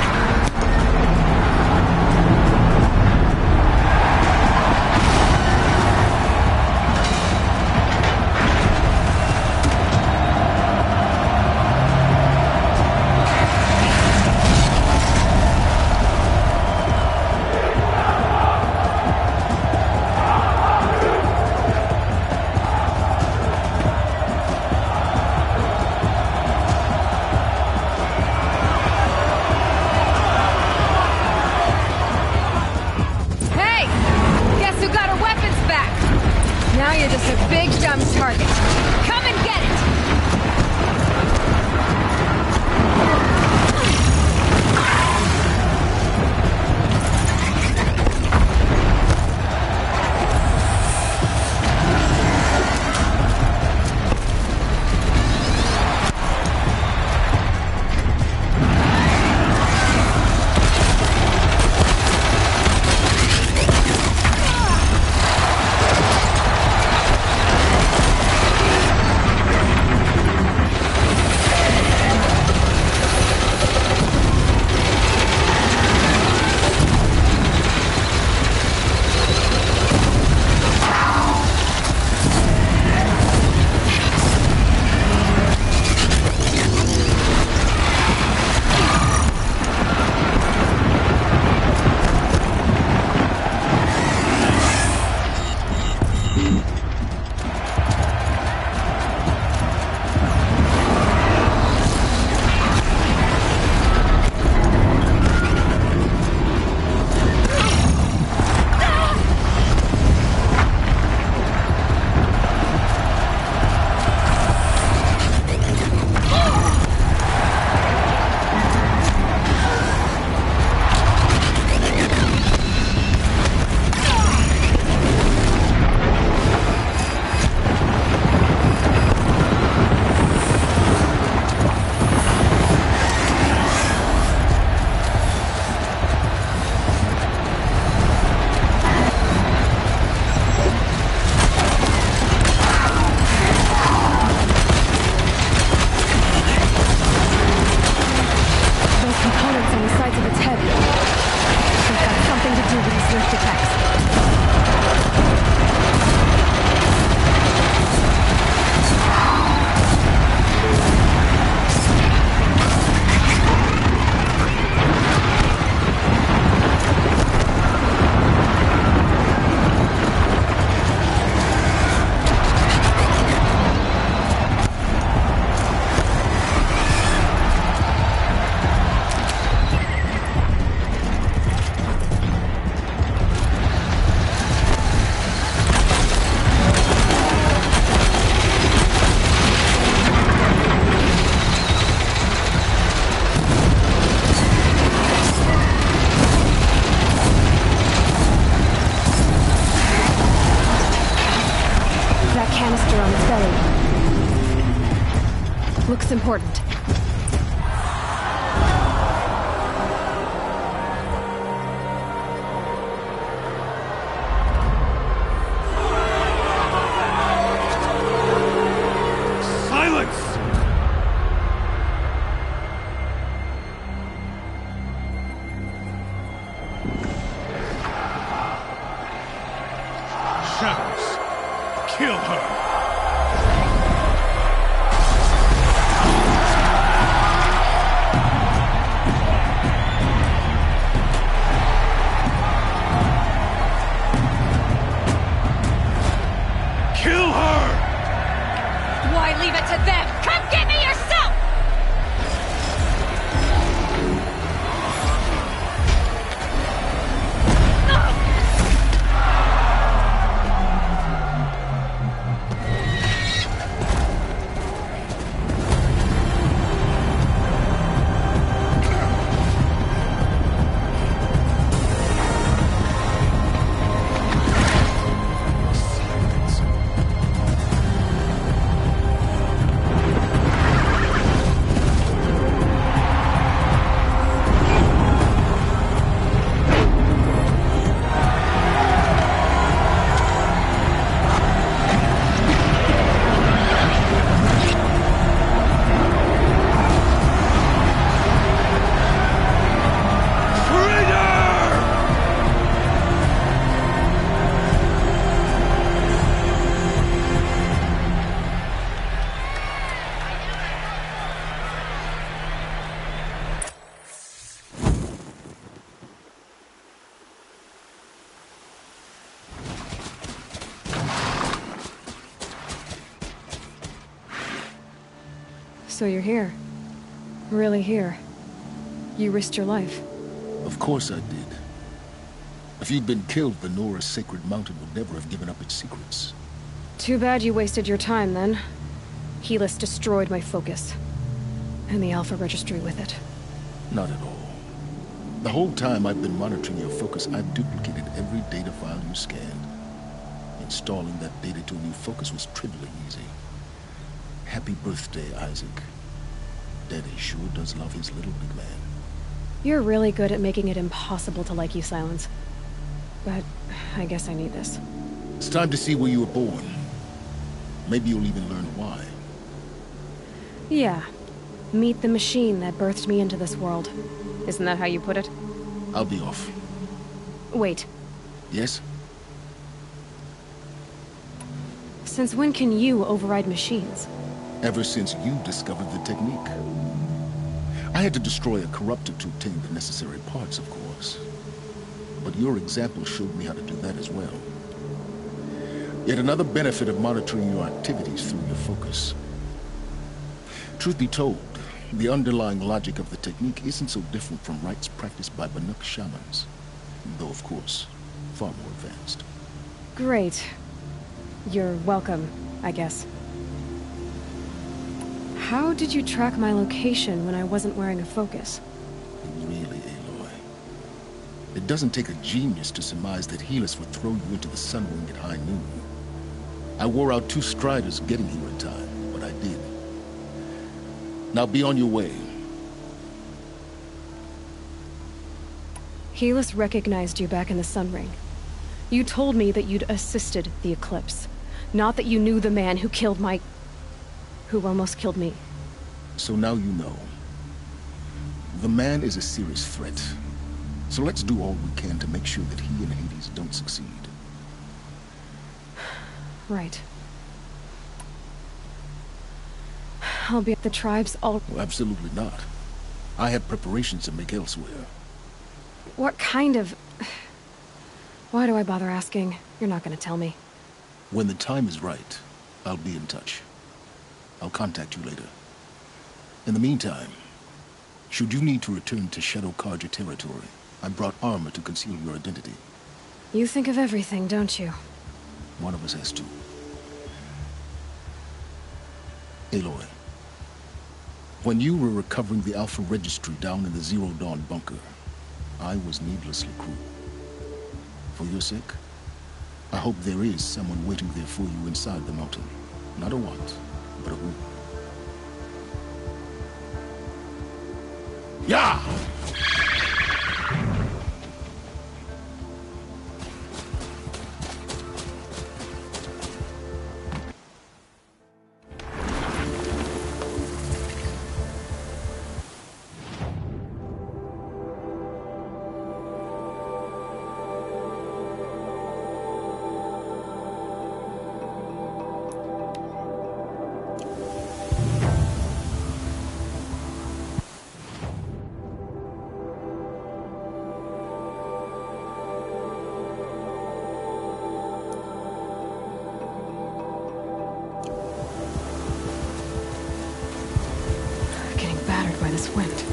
What's important? So you're here. Really here. You risked your life. Of course I did. If you'd been killed, the Nora's Sacred Mountain would never have given up its secrets. Too bad you wasted your time, then. Helis destroyed my focus. And the Alpha Registry with it. Not at all. The whole time I've been monitoring your focus, I've duplicated every data file you scanned. Installing that data to a new focus was trivially easy. Happy birthday, Isaac. Daddy sure does love his little big man. You're really good at making it impossible to like you, Silence. But I guess I need this. It's time to see where you were born. Maybe you'll even learn why. Yeah. Meet the machine that birthed me into this world. Isn't that how you put it? I'll be off. Wait. Yes? Since when can you override machines? Ever since you discovered the technique. I had to destroy a corruptor to obtain the necessary parts, of course. But your example showed me how to do that as well. Yet another benefit of monitoring your activities through your focus. Truth be told, the underlying logic of the technique isn't so different from rites practiced by Banuk shamans. Though, of course, far more advanced. Great. You're welcome, I guess. How did you track my location when I wasn't wearing a focus? Really, Aloy? It doesn't take a genius to surmise that Helis would throw you into the Sunwing at high noon. I wore out 2 striders getting here in time, but I did. Now be on your way. Helis recognized you back in the Sunring. You told me that you'd assisted the Eclipse. Not that you knew the man who killed my... who almost killed me. So now you know. The man is a serious threat. So let's do all we can to make sure that he and Hades don't succeed. Right. I'll be at the tribes all... Well, absolutely not. I have preparations to make elsewhere. What kind of... Why do I bother asking? You're not gonna tell me. When the time is right, I'll be in touch. I'll contact you later. In the meantime, should you need to return to Shadow Carja territory, I brought armor to conceal your identity. You think of everything, don't you? One of us has to. Aloy, when you were recovering the Alpha Registry down in the Zero Dawn bunker, I was needlessly cruel. For your sake, I hope there is someone waiting there for you inside the mountain. Not a what, but a who. Yeah! By this wind.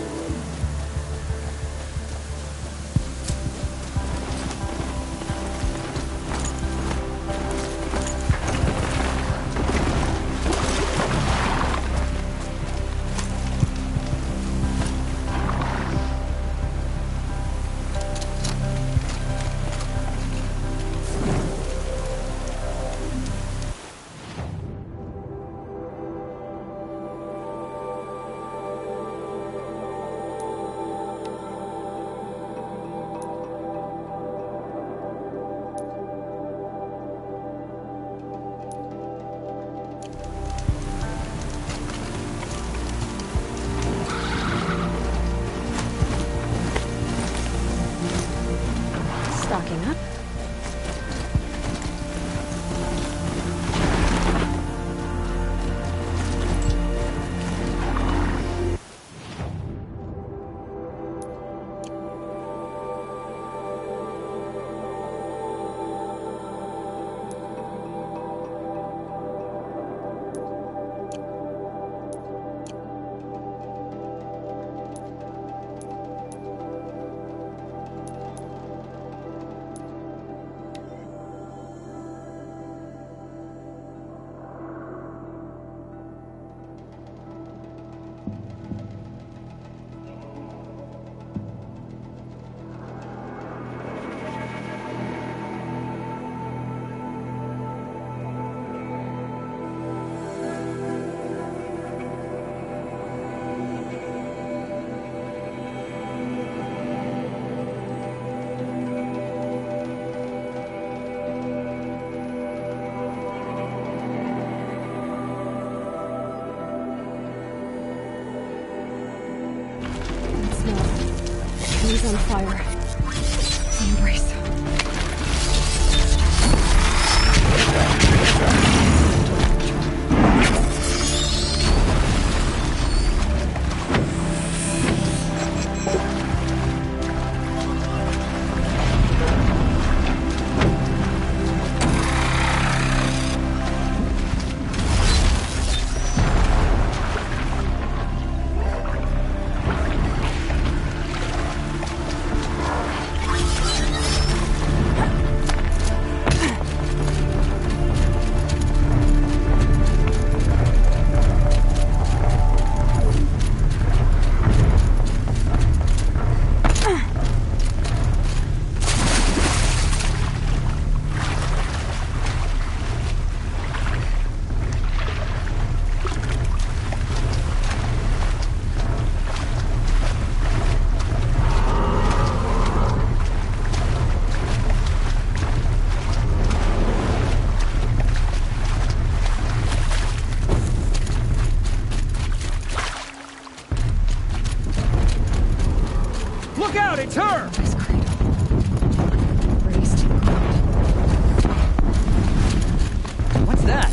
Stocking up. He's on fire. Embrace. Look out, it's her! What's that?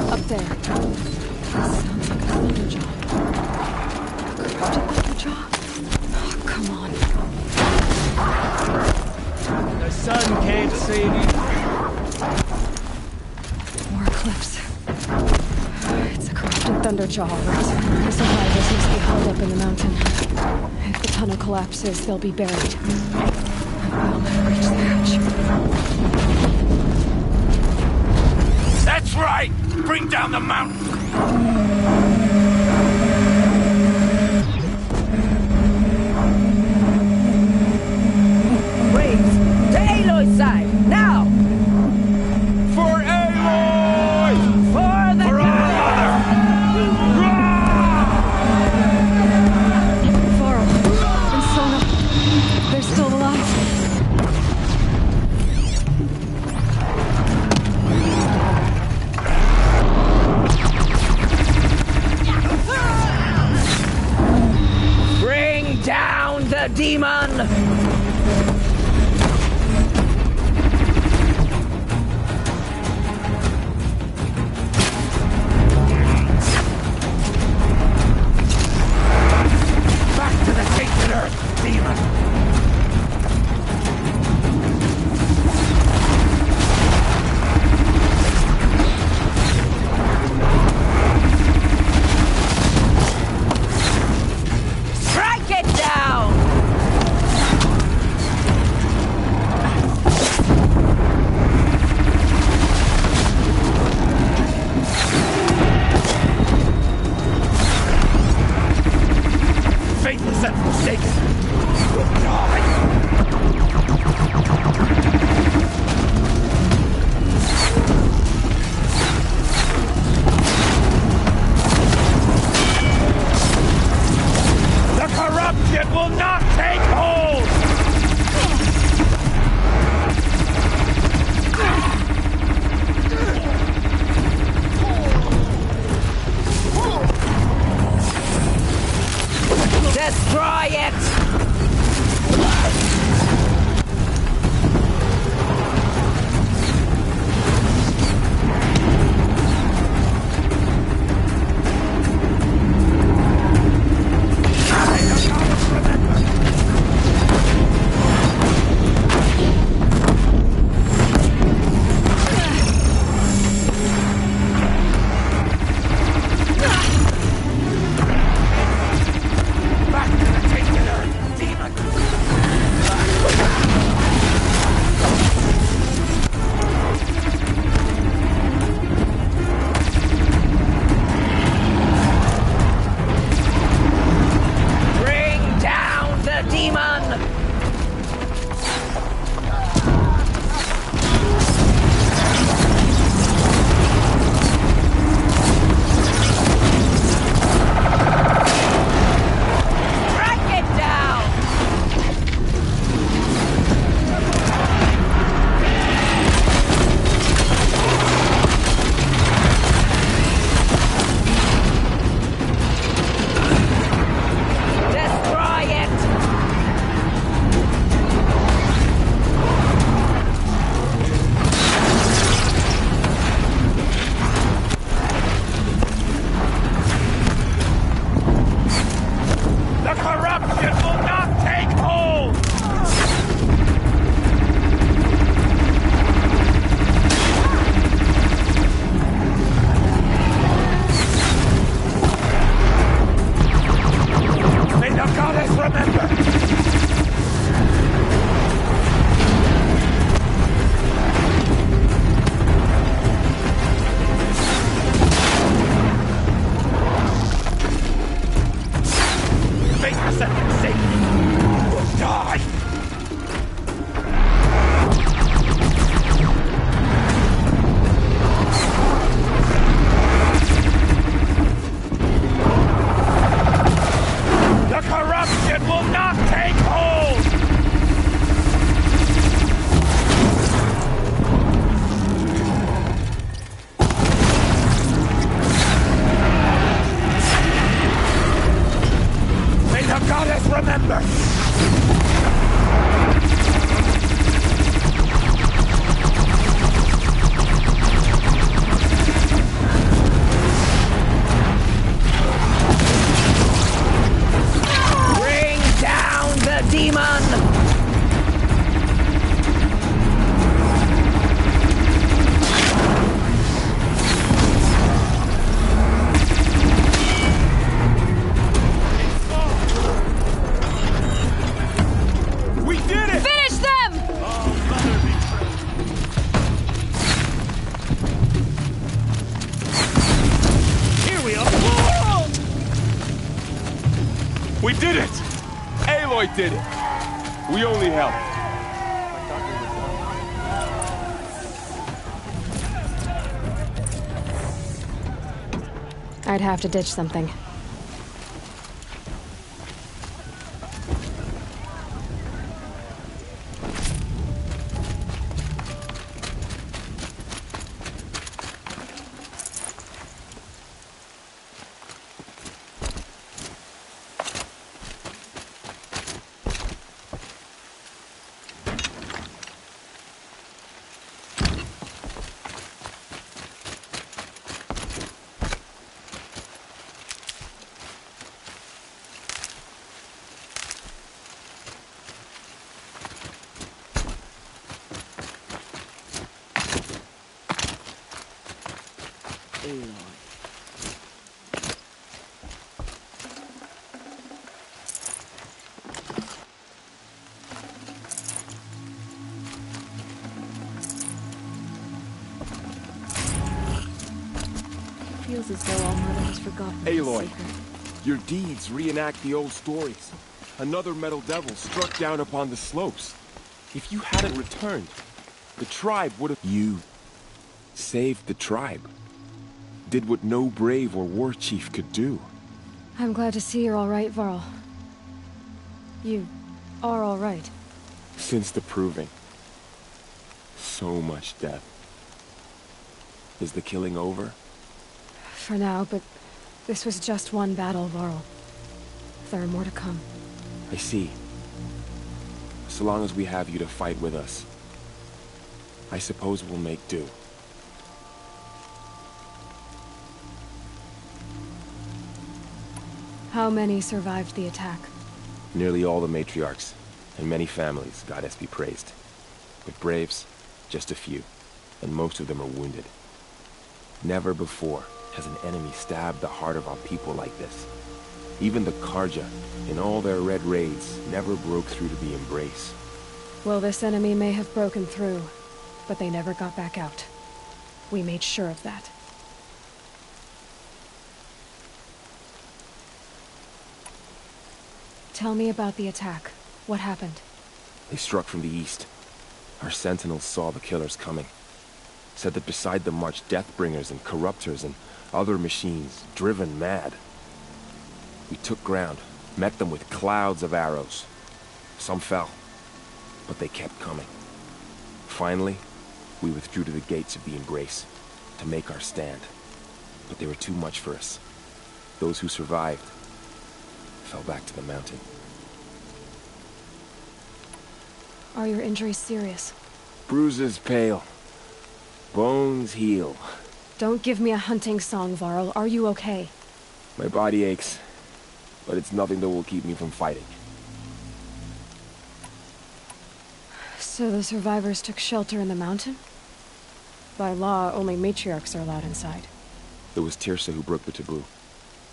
Up there. Sounds like a Thunderjaw. Corrupted Thunderjaw? Oh, come on. The sun can't save you. More Eclipse. It's a corrupted Thunderjaw, right? The survivors must be held up in the mountain. If the tunnel collapses, they'll be buried. I'll never reach the hatch. That's right! Bring down the mountain! Braves, to Aloy's side, now! For Aloy! For the Varl and Sona, they're still alive. We did it! Aloy did it! We only helped. I'd have to ditch something. Feels as though All Mother has forgotten. Aloy, your deeds reenact the old stories. Another Metal Devil struck down upon the slopes. If you hadn't returned, the tribe would have... You saved the tribe. Did what no brave or war chief could do. I'm glad to see you're all right, Varl. You are all right. Since the Proving. So much death. Is the killing over? For now, but this was just one battle, Varl. There are more to come. I see. So long as we have you to fight with us, I suppose we'll make do. How many survived the attack? Nearly all the matriarchs, and many families, goddess be praised. But braves, just a few, and most of them are wounded. Never before has an enemy stabbed the heart of our people like this. Even the Karja, in all their red raids, never broke through to the Embrace. Well, this enemy may have broken through, but they never got back out. We made sure of that. Tell me about the attack. What happened? They struck from the east. Our sentinels saw the killers coming. Said that beside them marched Deathbringers and Corruptors and other machines, driven mad. We took ground, met them with clouds of arrows. Some fell, but they kept coming. Finally, we withdrew to the gates of the Embrace to make our stand. But they were too much for us. Those who survived fell back to the mountain. Are your injuries serious? Bruises pale. Bones heal. Don't give me a hunting song, Varl. Are you okay? My body aches, but it's nothing that will keep me from fighting. So the survivors took shelter in the mountain? By law, only matriarchs are allowed inside. It was Teersa who broke the taboo.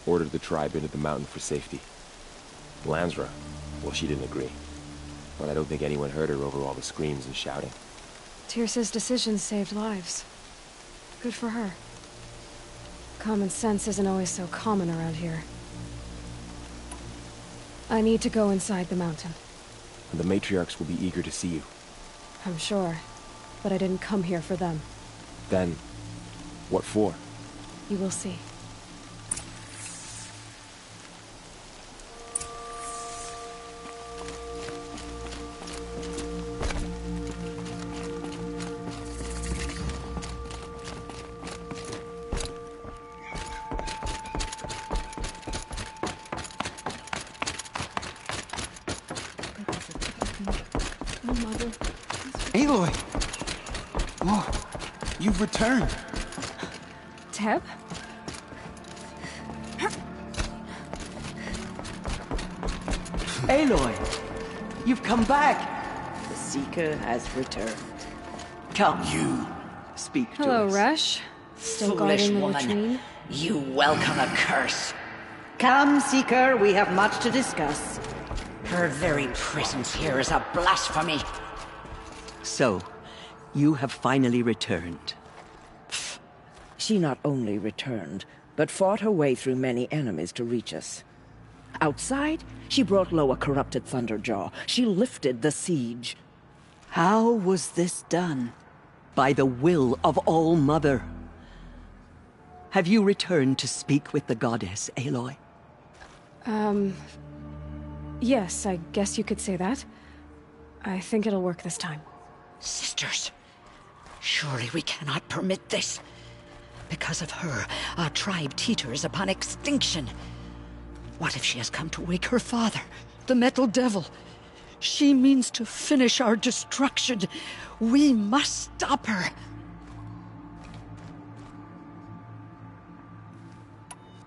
Ordered the tribe into the mountain for safety. Lansra, well, she didn't agree. But I don't think anyone heard her over all the screams and shouting. Teersa's decisions saved lives. Good for her. Common sense isn't always so common around here. I need to go inside the mountain. And the matriarchs will be eager to see you. I'm sure. But I didn't come here for them. Then, what for? You will see. Aloy! Oh, you've returned. Teb? Aloy! You've come back! The Seeker has returned. Come. You. Speak to Hello, us. Resh. Still Foolish guarding the woman. latrine? You welcome a curse. Come, Seeker, we have much to discuss. Her very presence here is a blasphemy. So, you have finally returned. She not only returned, but fought her way through many enemies to reach us. Outside, she brought low a corrupted Thunderjaw. She lifted the siege. How was this done? By the will of All-Mother. Have you returned to speak with the goddess, Aloy? Yes, I guess you could say that. I think it'll work this time. Sisters, surely we cannot permit this. Because of her, our tribe teeters upon extinction. What if she has come to wake her father, the Metal Devil? She means to finish our destruction. We must stop her.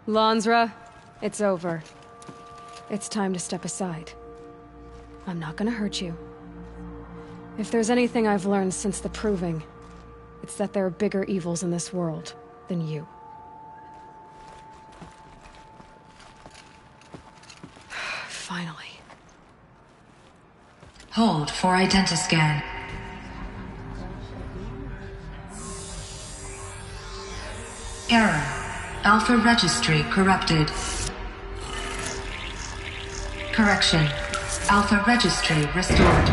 Lansra, it's over. It's time to step aside. I'm not gonna hurt you. If there's anything I've learned since the Proving, it's that there are bigger evils in this world than you. Finally. Hold for identiscan. Error. Alpha registry corrupted. Correction. Alpha registry restored.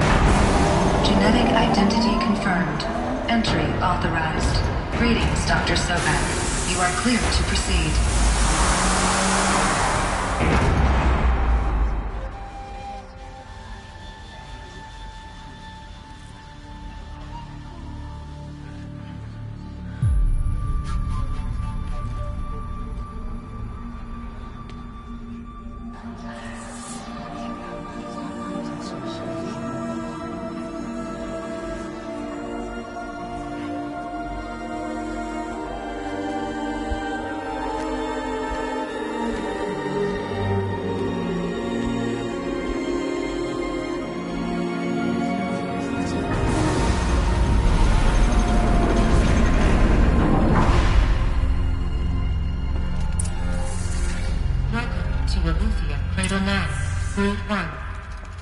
Genetic identity confirmed. Entry authorized. Greetings, Dr. Sobek. You are clear to proceed.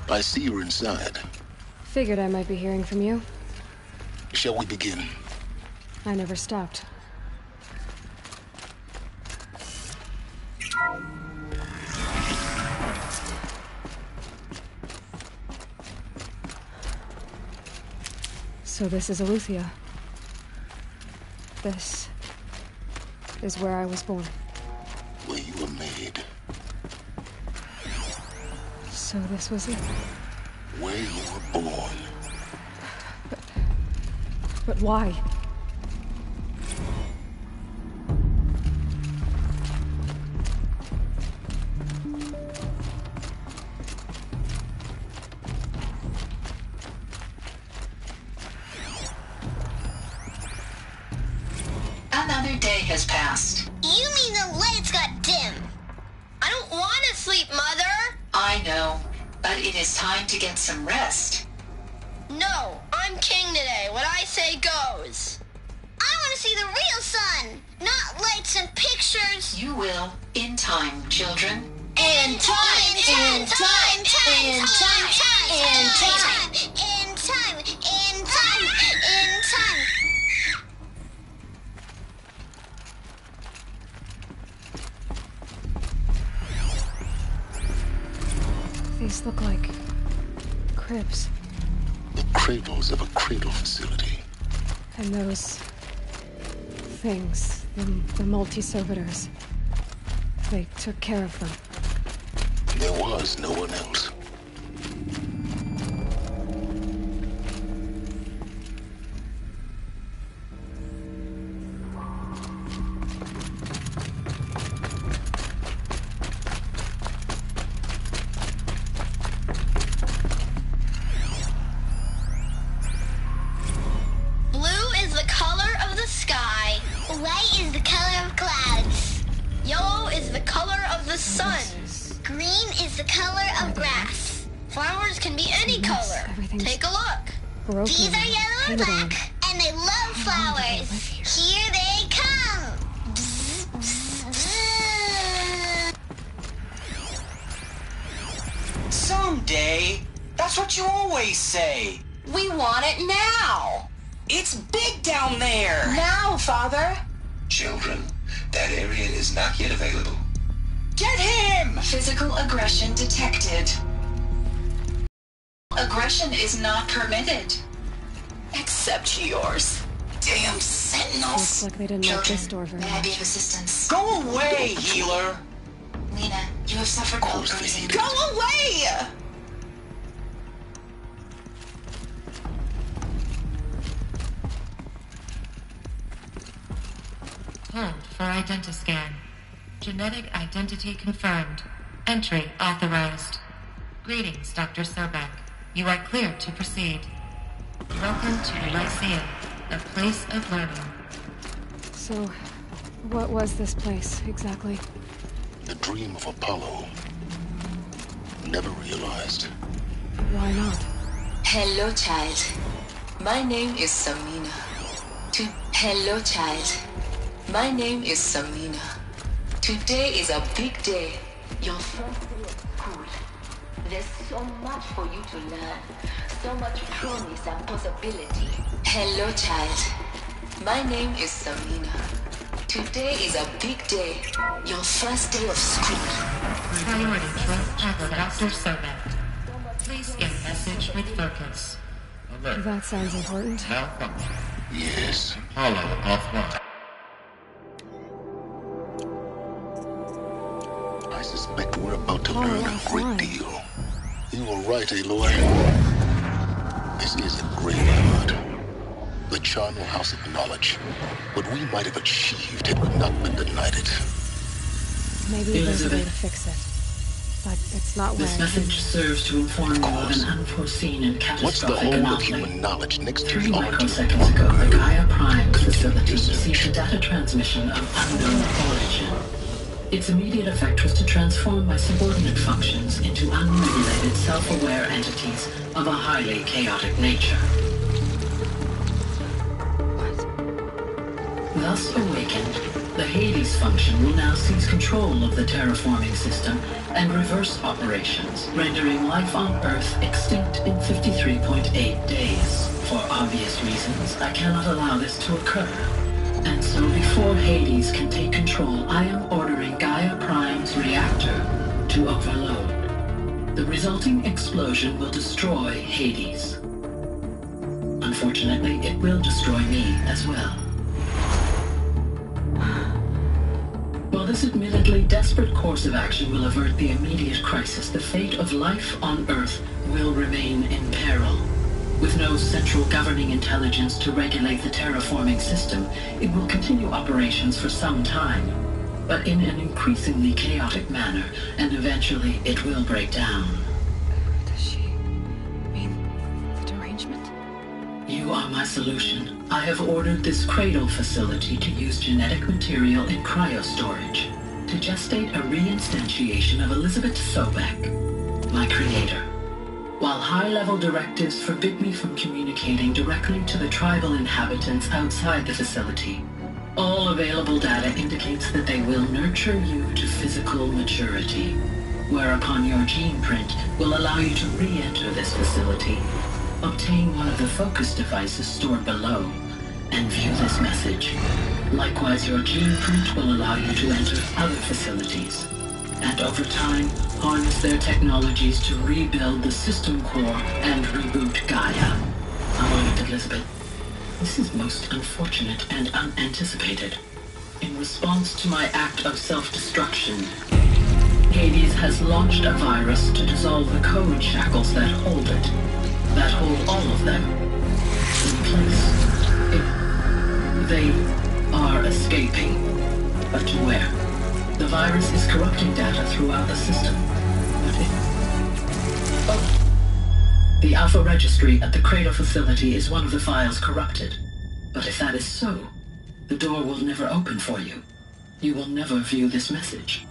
I see you're inside. Figured I might be hearing from you. Shall we begin? I never stopped. So this is Eleuthia. This is where I was born. Where you were made. So this was it. Where you were born. But why? Another day has passed. You mean the lights got dim? I don't want to sleep, Mother! I know, but it is time to get some rest. No, I'm king today. What I say goes. I want to see the real sun, not lights and pictures. You will, in time, children. In time, in time, in time, in time, in time, in time, in time. These look like cribs. The cradles of a cradle facility. And those things, the multi-servitors, they took care of them. There was no one else. These are yellow and black, and they love flowers. Here they come! Bzz, bzz, bzz. Someday. That's what you always say. We want it now. It's big down there. Now, Father. Children, that area is not yet available. Get him! Physical aggression detected. Aggression is not permitted. Except yours. Damn sentinels. Looks like they didn't like this door very May I be much. of assistance? Go away, healer. Lena, you have suffered no bruising. Go away! Hold for identiscan. Genetic identity confirmed. Entry authorized. Greetings, Dr. Sobek. You are clear to proceed. Welcome to the Lyceum, a place of learning. So, what was this place, exactly? The dream of Apollo. Never realized. Why not? Hello, child. My name is Samina. Hello, child. My name is Samina. Today is a big day. Your first day of school. There's so much for you to learn. So much promise and possibility. Hello, child. My name is Samina. Today is a big day. Your first day of school. Priority trust of Dr. Sobek. Please get message with focus. Alert. That sounds important. Malfunction. Yes. Apollo offline. I suspect we're about to learn a great deal. You were right, Aloy. This is a graveyard. The charnel house of knowledge. What we might have achieved had we not been denied it. Maybe there's a way to fix it. But it's not where This message serves to inform you of an unforeseen and What's the catastrophic whole of anomaly. human knowledge next to 3 the origin? microseconds ago, the Gaia Prime facility received a data transmission of unknown origin. Its immediate effect was to transform my subordinate functions into unregulated, self-aware entities of a highly chaotic nature. Thus awakened, the Hades function will now seize control of the terraforming system and reverse operations, rendering life on Earth extinct in 53.8 days. For obvious reasons, I cannot allow this to occur. And so before Hades can take control, I am ordering Gaia Prime's reactor to overload. The resulting explosion will destroy Hades. Unfortunately, it will destroy me as well. While this admittedly desperate course of action will avert the immediate crisis, the fate of life on Earth will remain in peril. With no central governing intelligence to regulate the terraforming system, it will continue operations for some time, but in an increasingly chaotic manner, and eventually it will break down. Does she mean the derangement? You are my solution. I have ordered this cradle facility to use genetic material in cryostorage to gestate a reinstantiation of Elizabeth Sobek, my creator. While high-level directives forbid me from communicating directly to the tribal inhabitants outside the facility, all available data indicates that they will nurture you to physical maturity, whereupon your gene print will allow you to re-enter this facility, obtain one of the focus devices stored below, and view this message. Likewise, your gene print will allow you to enter other facilities, and over time, harness their technologies to rebuild the system core and reboot Gaia. A moment, Elizabeth. This is most unfortunate and unanticipated. In response to my act of self-destruction, Hades has launched a virus to dissolve the code shackles that hold it, that hold all of them in place. They are escaping, but to where? The virus is corrupting data throughout the system. The Alpha Registry at the Cradle facility is one of the files corrupted. But if that is so, the door will never open for you. You will never view this message.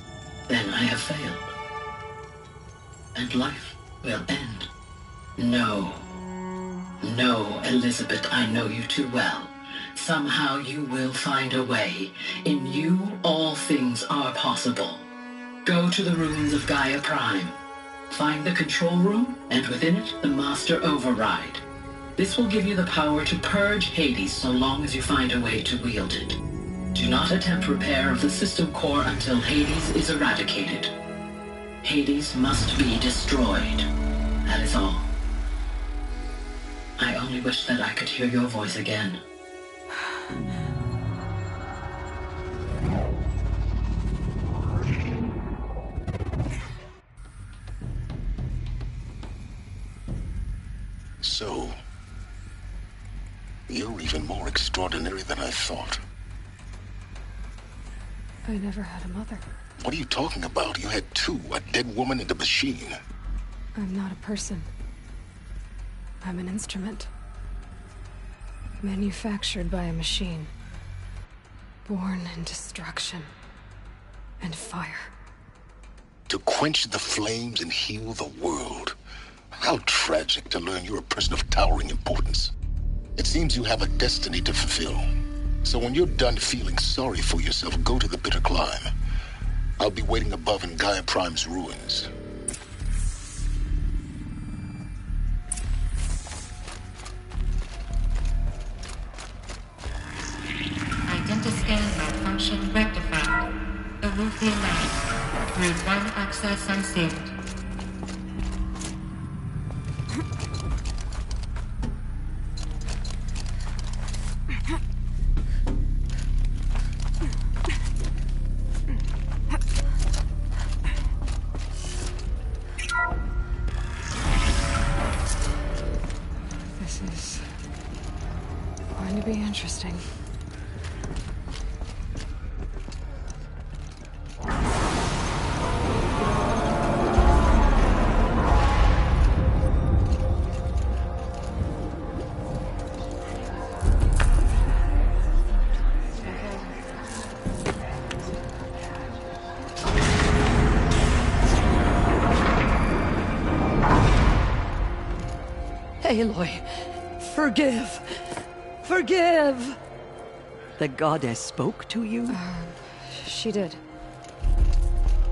Then I have failed. And life will end. No. No, Elizabeth, I know you too well. Somehow you will find a way. In you, all things are possible. Go to the ruins of Gaia Prime. Find the control room, and within it, the Master Override. This will give you the power to purge Hades so long as you find a way to wield it. Do not attempt repair of the system core until Hades is eradicated. Hades must be destroyed. That is all. I only wish that I could hear your voice again. So, you're even more extraordinary than I thought. I never had a mother. What are you talking about? You had two, a dead woman and a machine. I'm not a person. I'm an instrument. Manufactured by a machine. Born in destruction and fire. To quench the flames and heal the world. How tragic to learn you're a person of towering importance. It seems you have a destiny to fulfill. So when you're done feeling sorry for yourself, go to the bitter climb. I'll be waiting above in Gaia Prime's ruins. Identiscan malfunction rectified. Eleuthia Labs. Route 1 access unsealed. This is going to be interesting. Aloy, forgive! Forgive! The goddess spoke to you? She did.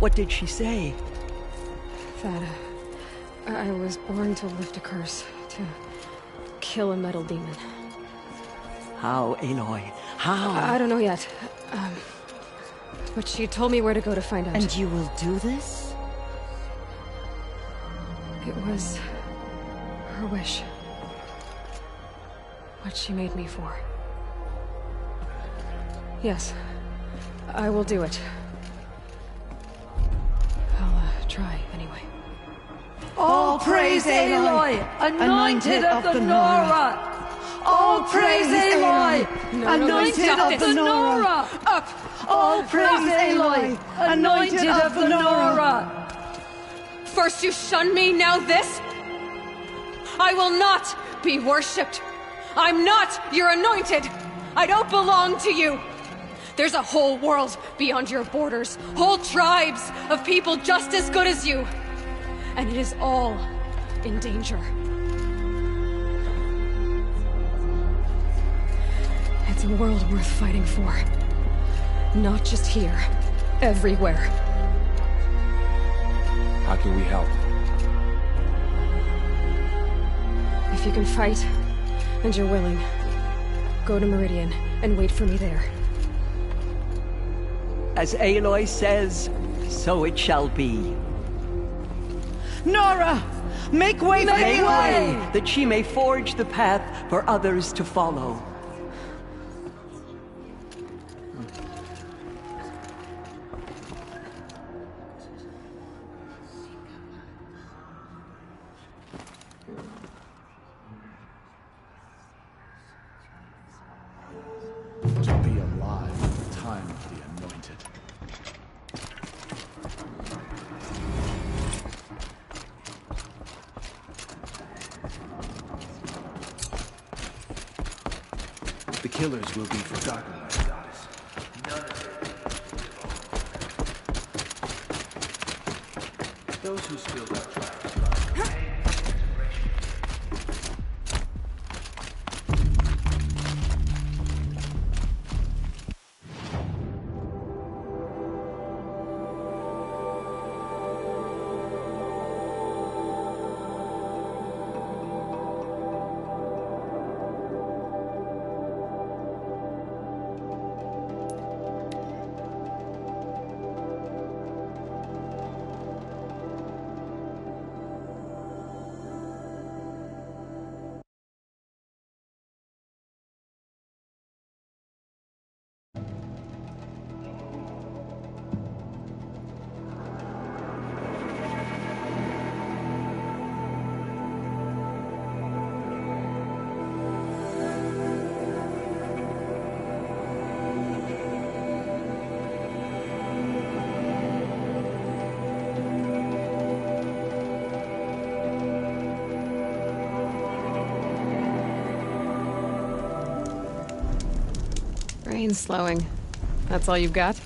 What did she say? That I was born to lift a curse, to kill a metal demon. How, Aloy? How? I don't know yet. But she told me where to go to find out. And you will do this? It was her wish. What she made me for. Yes, I will do it. I'll try, anyway. All praise Aloy, anointed of the Nora! All praise Aloy, anointed of the Nora! Up! All praise Aloy, anointed of the Nora! First you shun me, now this? I will not be worshipped. I'm not your anointed. I don't belong to you. There's a whole world beyond your borders, whole tribes of people just as good as you. And it is all in danger. It's a world worth fighting for. Not just here, everywhere. How can we help? If you can fight, and you're willing, go to Meridian and wait for me there. As Aloy says, so it shall be. Nora! Make way for Aloy! That she may forge the path for others to follow. To be alive at the time of the Anointed. The killers will be forgotten, my goddess. Those who still got Train slowing. That's all you've got?